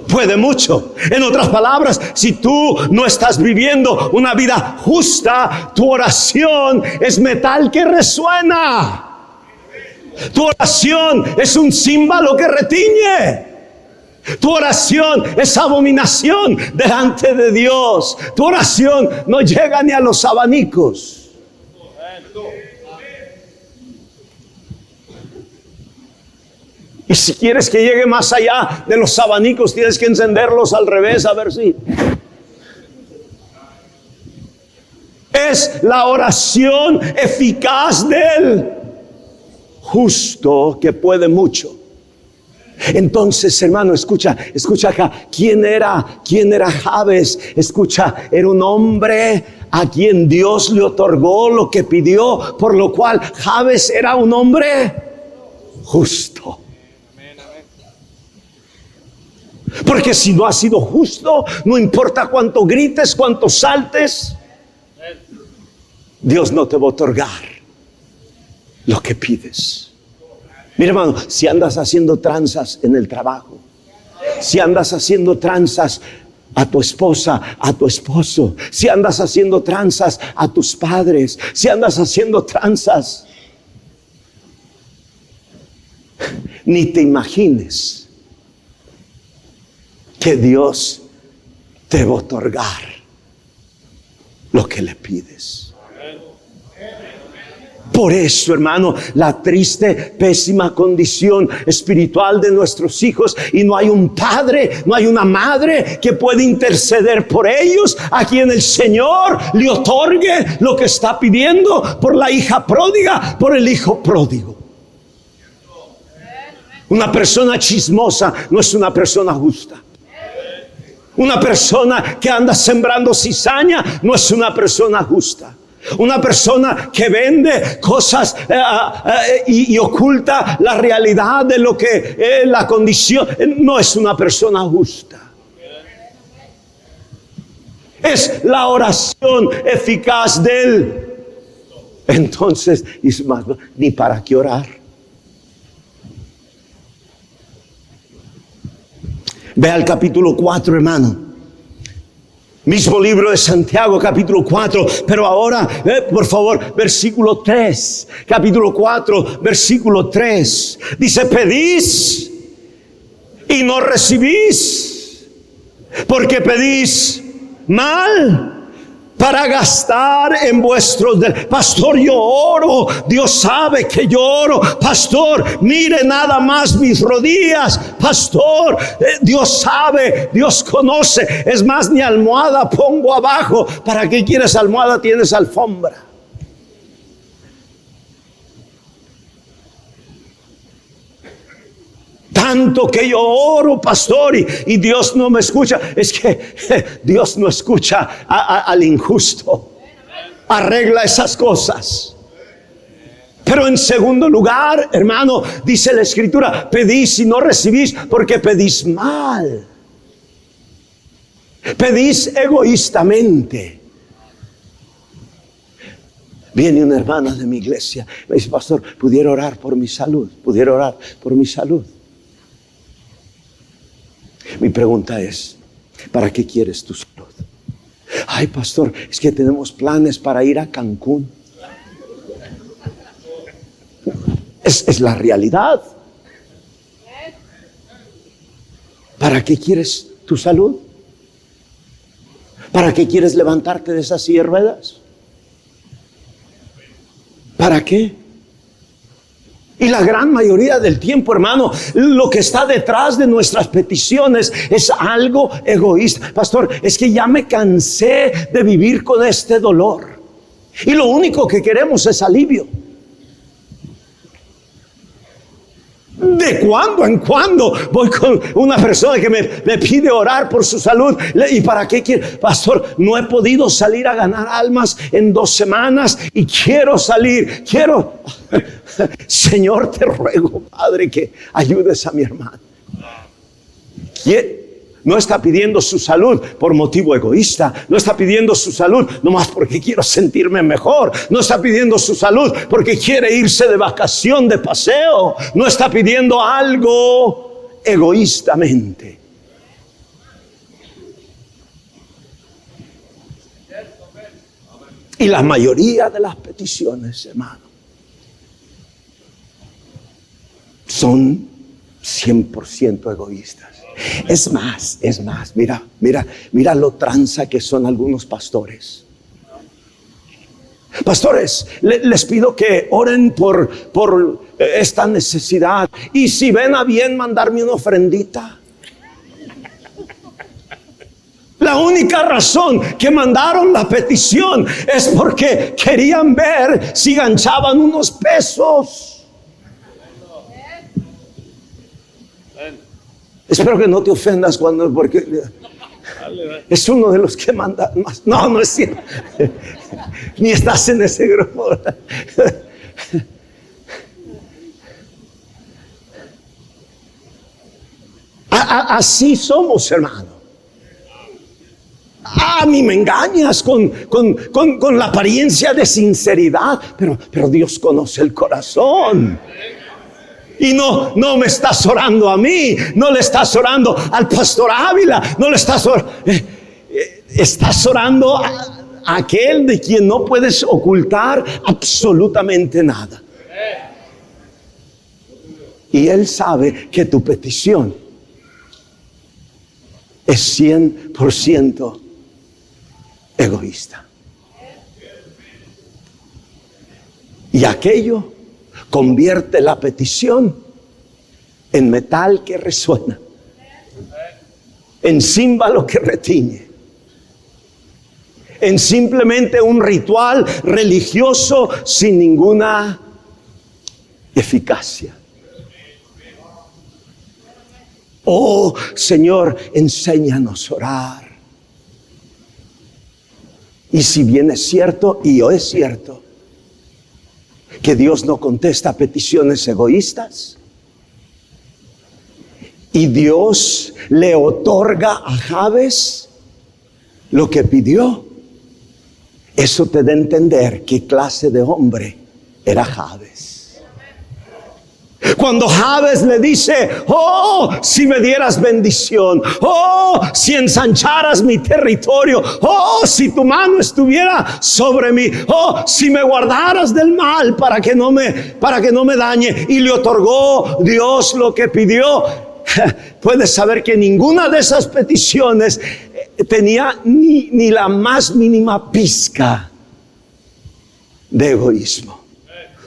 Puede mucho. En otras palabras, si tú no estás viviendo una vida justa, tu oración es metal que resuena. Tu oración es un címbalo que retiñe. Tu oración es abominación delante de Dios. Tu oración no llega ni a los abanicos. Y si quieres que llegue más allá de los abanicos, tienes que encenderlos al revés, a ver si. Es la oración eficaz del justo que puede mucho. Entonces, hermano, escucha acá. ¿Quién era Jabes? Escucha, era un hombre a quien Dios le otorgó lo que pidió, por lo cual Jabes era un hombre justo. Porque si no has sido justo, no importa cuánto grites, cuánto saltes, Dios no te va a otorgar lo que pides. Mira, hermano, si andas haciendo tranzas en el trabajo, si andas haciendo tranzas a tu esposa, a tu esposo, si andas haciendo tranzas a tus padres, si andas haciendo tranzas, ni te imagines que Dios te va a otorgar lo que le pides. Por eso, hermano, la triste, pésima condición espiritual de nuestros hijos, y no hay un padre, no hay una madre que pueda interceder por ellos, a quien el Señor le otorgue lo que está pidiendo por la hija pródiga, por el hijo pródigo. Una persona chismosa no es una persona justa. Una persona que anda sembrando cizaña no es una persona justa. Una persona que vende cosas y oculta la realidad de lo que es la condición, no es una persona justa. Es la oración eficaz de él. Entonces, ni para qué orar. Ve al capítulo 4, hermano. Mismo libro de Santiago, capítulo 4. Pero ahora, por favor, versículo 3. Capítulo 4, versículo 3. Dice, pedís y no recibís, porque pedís mal para gastar en vuestros pastor, yo oro, Dios sabe que yo oro, pastor, mire nada más mis rodillas, pastor, Dios sabe, Dios conoce, es más, ni almohada pongo abajo. ¿Para qué quieres almohada? Tienes alfombra. Tanto que yo oro, pastor, y Dios no me escucha. Es que Dios no escucha al injusto. Arregla esas cosas. Pero en segundo lugar, hermano, dice la Escritura, pedís y no recibís porque pedís mal. Pedís egoístamente. Viene una hermana de mi iglesia, me dice, pastor, ¿pudiera orar por mi salud? ¿Pudiera orar por mi salud? Mi pregunta es, ¿para qué quieres tu salud? Ay, pastor, es que tenemos planes para ir a Cancún. Es la realidad. ¿Para qué quieres tu salud? ¿Para qué quieres levantarte de esas silla de ruedas? ¿Para qué? Y la gran mayoría del tiempo, hermano, lo que está detrás de nuestras peticiones es algo egoísta. Pastor, es que ya me cansé de vivir con este dolor. Y lo único que queremos es alivio. ¿De De cuando en cuando voy con una persona que me pide orar por su salud. ¿Y para qué quiere? Pastor, no he podido salir a ganar almas en 2 semanas y quiero salir, Señor, te ruego, Padre, que ayudes a mi hermano. No está pidiendo su salud por motivo egoísta. No está pidiendo su salud nomás porque quiero sentirme mejor. No está pidiendo su salud porque quiere irse de vacación, de paseo. No está pidiendo algo egoístamente. Y la mayoría de las peticiones, hermano, son 100% egoístas. Es más, mira lo tranza que son algunos pastores. Pastores, les pido que oren por esta necesidad. Y si ven a bien mandarme una ofrendita. La única razón que mandaron la petición es porque querían ver si ganchaban unos pesos. Espero que no te ofendas porque es uno de los que manda más. No es cierto. Ni estás en ese grupo. Así somos, hermano. A mí me engañas con la apariencia de sinceridad, pero Dios conoce el corazón. Y no me estás orando a mí, no le estás orando al pastor Ávila, no le estás orando, estás orando a aquel de quien no puedes ocultar absolutamente nada. Y Él sabe que tu petición es 100% egoísta. Y aquello convierte la petición en metal que resuena, en címbalo que retiñe, en simplemente un ritual religioso sin ninguna eficacia. Oh Señor, enséñanos a orar. Y si bien es cierto, y es cierto, que Dios no contesta peticiones egoístas, y Dios le otorga a Jabes lo que pidió, eso te da a entender qué clase de hombre era Jabes. Cuando Jabes le dice: oh, si me dieras bendición, oh, si ensancharas mi territorio, oh, si tu mano estuviera sobre mí, oh, si me guardaras del mal para que no me dañe, y le otorgó Dios lo que pidió. Puedes saber que ninguna de esas peticiones tenía ni la más mínima pizca de egoísmo.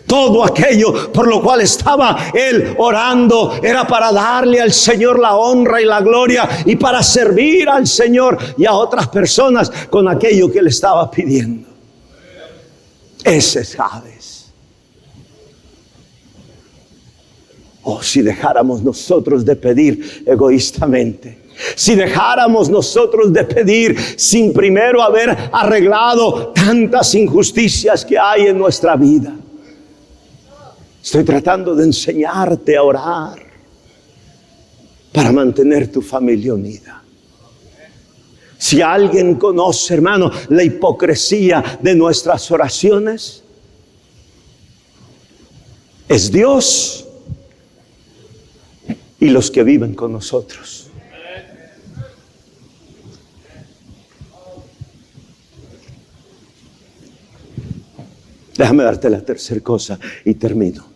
Todo aquello por lo cual estaba él orando era para darle al Señor la honra y la gloria, y para servir al Señor y a otras personas con aquello que le estaba pidiendo. Ese es Jabes. Oh, si dejáramos nosotros de pedir egoístamente, si dejáramos nosotros de pedir sin primero haber arreglado tantas injusticias que hay en nuestra vida. Estoy tratando de enseñarte a orar para mantener tu familia unida. Si alguien conoce, hermano, la hipocresía de nuestras oraciones, es Dios y los que viven con nosotros. Déjame darte la tercera cosa y termino.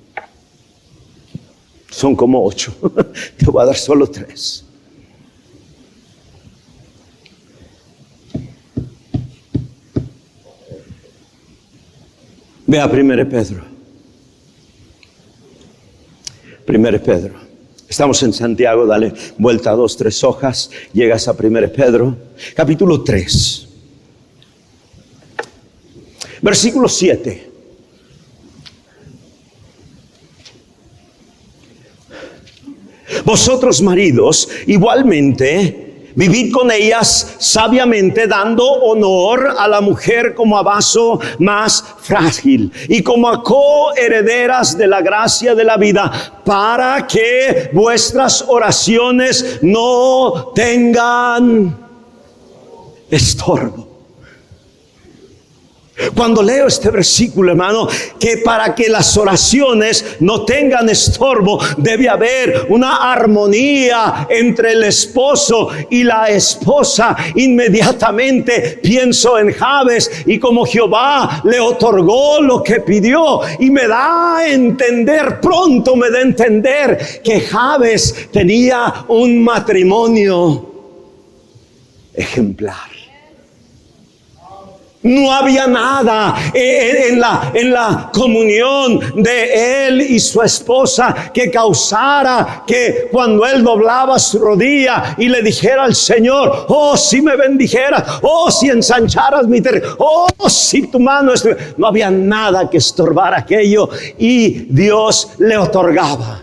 Son como 8. Te voy a dar solo 3. Ve a 1 Pedro. 1 Pedro. Estamos en Santiago, dale vuelta 2, 3 hojas. Llegas a 1 Pedro, capítulo 3. Versículo 7. Vosotros maridos, igualmente, vivid con ellas sabiamente, dando honor a la mujer como a vaso más frágil y como a coherederas de la gracia de la vida, para que vuestras oraciones no tengan estorbo. Cuando leo este versículo, hermano, que para que las oraciones no tengan estorbo, debe haber una armonía entre el esposo y la esposa. Inmediatamente pienso en Jabes y como Jehová le otorgó lo que pidió, y me da a entender, pronto me da a entender que Jabes tenía un matrimonio ejemplar. No había nada en la comunión de él y su esposa que causara que cuando él doblaba su rodilla y le dijera al Señor: oh, si me bendijeras, oh, si ensancharas mi territorio, oh, si tu mano estuviera. No había nada que estorbara aquello, y Dios le otorgaba.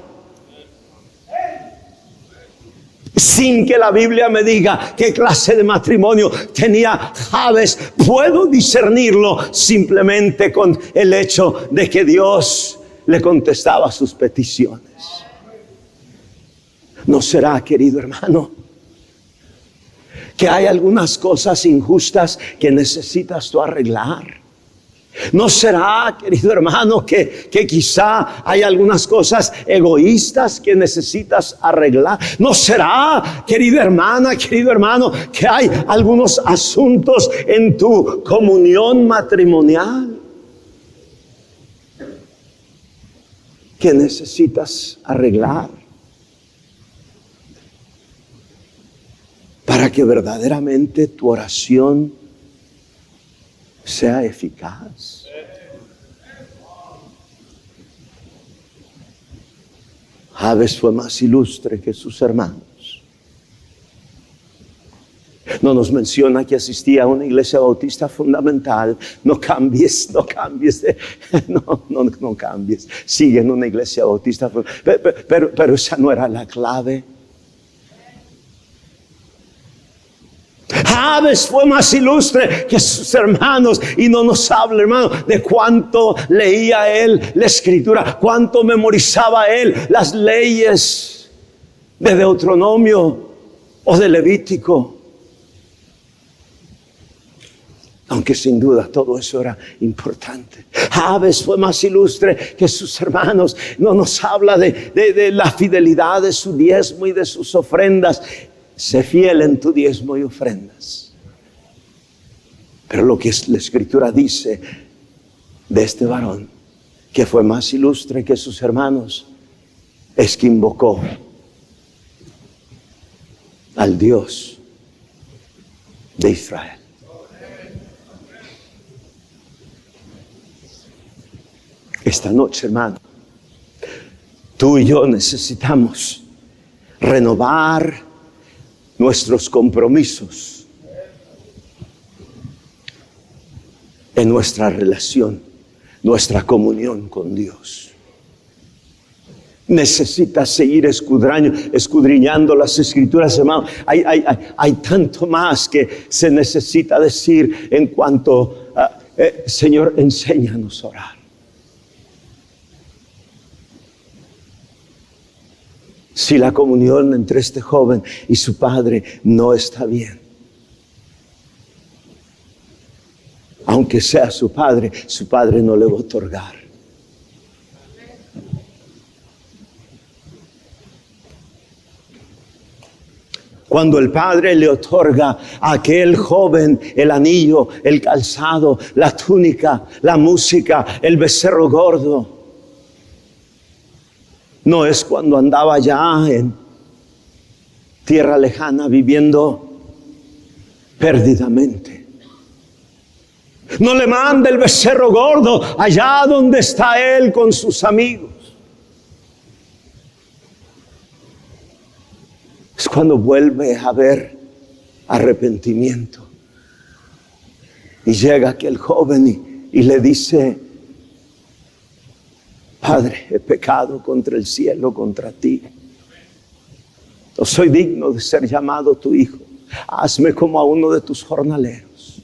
Sin que la Biblia me diga qué clase de matrimonio tenía Jabes, puedo discernirlo simplemente con el hecho de que Dios le contestaba sus peticiones. ¿No será, querido hermano, que hay algunas cosas injustas que necesitas tú arreglar? ¿No será, querido hermano, que quizá hay algunas cosas egoístas que necesitas arreglar? ¿No será, querida hermana, querido hermano, que hay algunos asuntos en tu comunión matrimonial que necesitas arreglar para que verdaderamente tu oración sea eficaz? Jabes fue más ilustre que sus hermanos. No nos menciona que asistía a una iglesia bautista fundamental. No cambies, no cambies, no cambies. Sigue en una iglesia bautista, pero esa no era la clave. Jabes fue más ilustre que sus hermanos, y no nos habla, hermano, de cuánto leía él la escritura, cuánto memorizaba él las leyes de Deuteronomio o de Levítico. Aunque sin duda todo eso era importante. Jabes fue más ilustre que sus hermanos. No nos habla de la fidelidad de su diezmo y de sus ofrendas. Sé fiel en tu diezmo y ofrendas. Pero lo que la escritura dice de este varón, que fue más ilustre que sus hermanos, es que invocó al Dios de Israel. Esta noche, hermano, tú y yo necesitamos renovar nuestros compromisos en nuestra relación, nuestra comunión con Dios. Necesitas seguir escudriñando las escrituras, hermano. Hay tanto más que se necesita decir en cuanto a, Señor, enséñanos a orar. Si la comunión entre este joven y su padre no está bien, aunque sea su padre no le va a otorgar. Cuando el padre le otorga a aquel joven el anillo, el calzado, la túnica, la música, el becerro gordo, no es cuando andaba ya en tierra lejana viviendo perdidamente. No le manda el becerro gordo allá donde está él con sus amigos. Es cuando vuelve a haber arrepentimiento. Y llega aquel joven y le dice: Padre, he pecado contra el cielo, contra ti. No soy digno de ser llamado tu hijo. Hazme como a uno de tus jornaleros.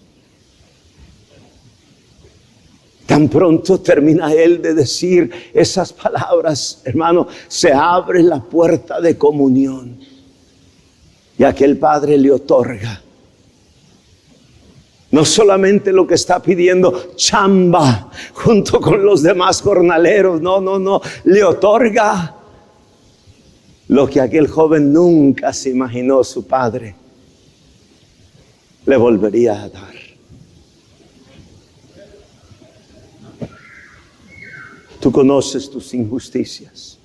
Tan pronto termina él de decir esas palabras, hermano, se abre la puerta de comunión. Y aquel padre le otorga no solamente lo que está pidiendo, chamba, junto con los demás jornaleros. No, le otorga lo que aquel joven nunca se imaginó su padre le volvería a dar. Tú conoces tus injusticias.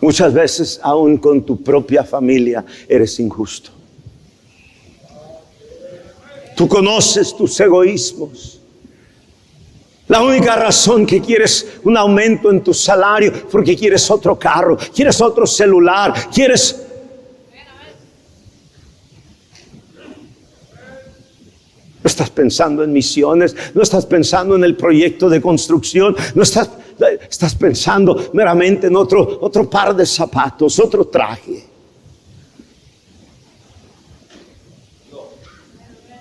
Muchas veces aún con tu propia familia eres injusto. Tú conoces tus egoísmos. La única razón que quieres un aumento en tu salario porque quieres otro carro, quieres otro celular, quieres... No estás pensando en misiones, no estás pensando en el proyecto de construcción, no estás pensando meramente en otro par de zapatos, otro traje.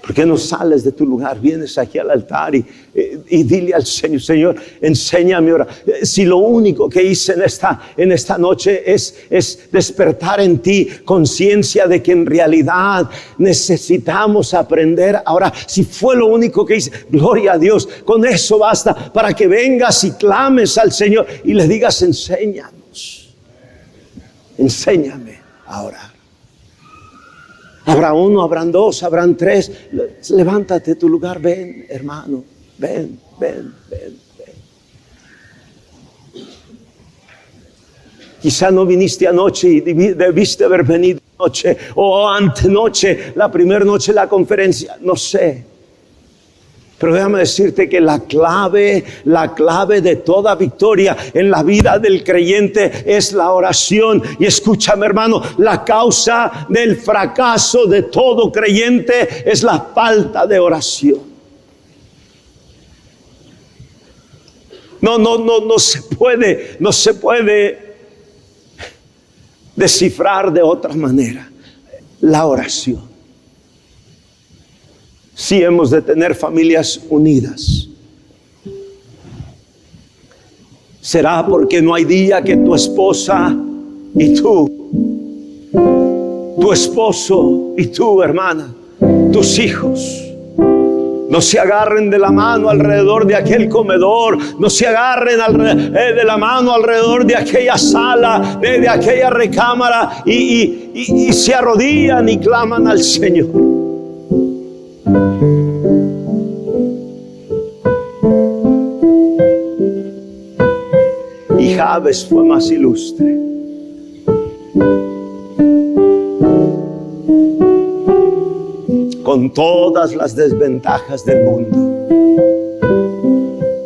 ¿Por qué no sales de tu lugar? Vienes aquí al altar y dile al Señor, Señor, enséñame a orar. Si lo único que hice en esta noche es despertar en ti conciencia de que en realidad necesitamos aprender. Ahora, si fue lo único que hice, gloria a Dios, con eso basta para que vengas y clames al Señor y le digas, enséñanos, enséñame a orar. Habrá uno, habrán dos, habrán tres. Levántate de tu lugar, ven, hermano, ven. Quizá no viniste anoche y debiste haber venido anoche o antenoche, la primera noche de la conferencia, no sé. Pero déjame decirte que la clave de toda victoria en la vida del creyente es la oración. Y escúchame, hermano, la causa del fracaso de todo creyente es la falta de oración. No se puede descifrar de otra manera la oración. Sí hemos de tener familias unidas. ¿Será porque no hay día que tu esposa y tú, tu esposo y tú, hermana, tus hijos, no se agarren de la mano alrededor de aquel comedor, no se agarren de la mano alrededor de aquella sala, de aquella recámara y se arrodillan y claman al Señor? Y Jabes fue más ilustre. Con todas las desventajas del mundo.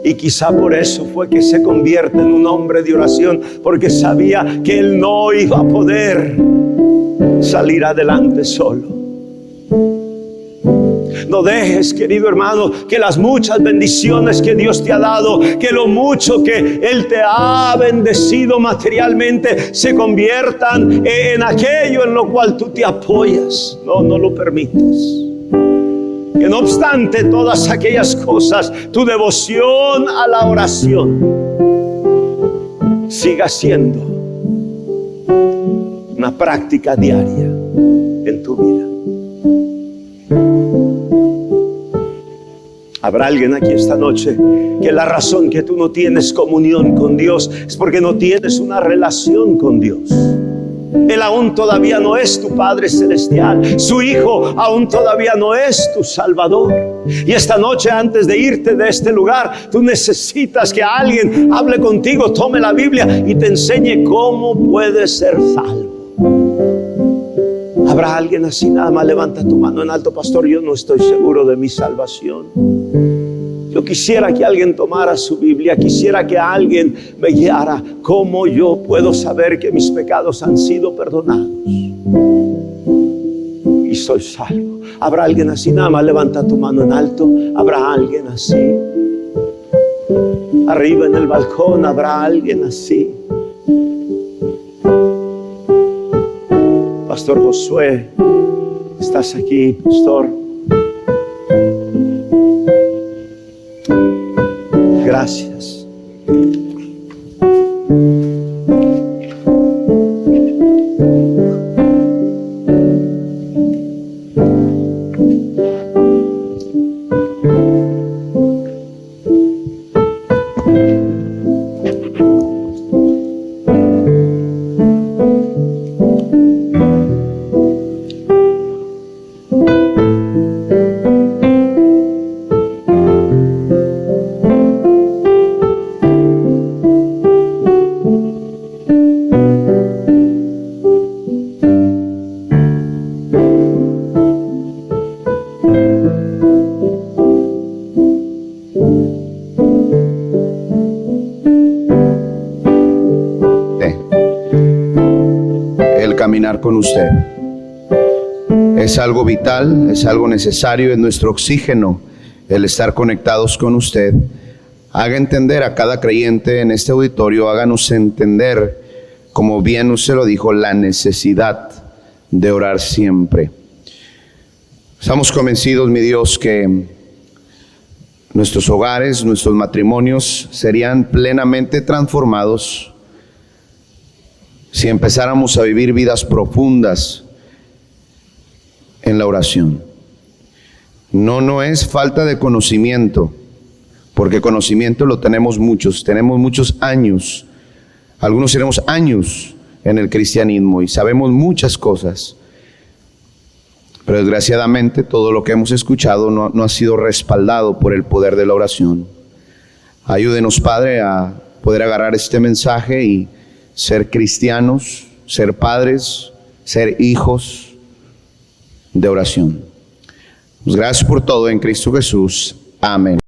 Y quizá por eso fue que se convierte en un hombre de oración, porque sabía que él no iba a poder salir adelante solo. No dejes, querido hermano, que las muchas bendiciones que Dios te ha dado, que lo mucho que Él te ha bendecido materialmente, se conviertan en aquello en lo cual tú te apoyas. No lo permitas. Que no obstante todas aquellas cosas, tu devoción a la oración siga siendo una práctica diaria en tu vida. Habrá alguien aquí esta noche que la razón que tú no tienes comunión con Dios es porque no tienes una relación con Dios. Él aún todavía no es tu Padre Celestial. Su Hijo aún todavía no es tu Salvador. Y esta noche, antes de irte de este lugar, tú necesitas que alguien hable contigo, tome la Biblia y te enseñe cómo puedes ser salvo. ¿Habrá alguien así? Nada más levanta tu mano en alto. Pastor, yo no estoy seguro de mi salvación. Yo quisiera que alguien tomara su Biblia, quisiera que alguien me guiara. ¿Cómo yo puedo saber que mis pecados han sido perdonados y soy salvo? ¿Habrá alguien así? Nada más levanta tu mano en alto. ¿Habrá alguien así? Arriba en el balcón, ¿habrá alguien así? Pastor Josué, estás aquí, pastor. Gracias. Caminar con usted es algo vital, es algo necesario, es nuestro oxígeno el estar conectados con usted. Haga entender a cada creyente en este auditorio, háganos entender, como bien usted lo dijo, la necesidad de orar siempre. Estamos convencidos, mi Dios, que nuestros hogares, nuestros matrimonios serían plenamente transformados si empezáramos a vivir vidas profundas en la oración. No es falta de conocimiento, porque conocimiento lo tenemos muchos años, algunos tenemos años en el cristianismo y sabemos muchas cosas, pero desgraciadamente todo lo que hemos escuchado no ha sido respaldado por el poder de la oración. Ayúdenos, Padre, a poder agarrar este mensaje y ser cristianos, ser padres, ser hijos de oración. Gracias por todo en Cristo Jesús. Amén.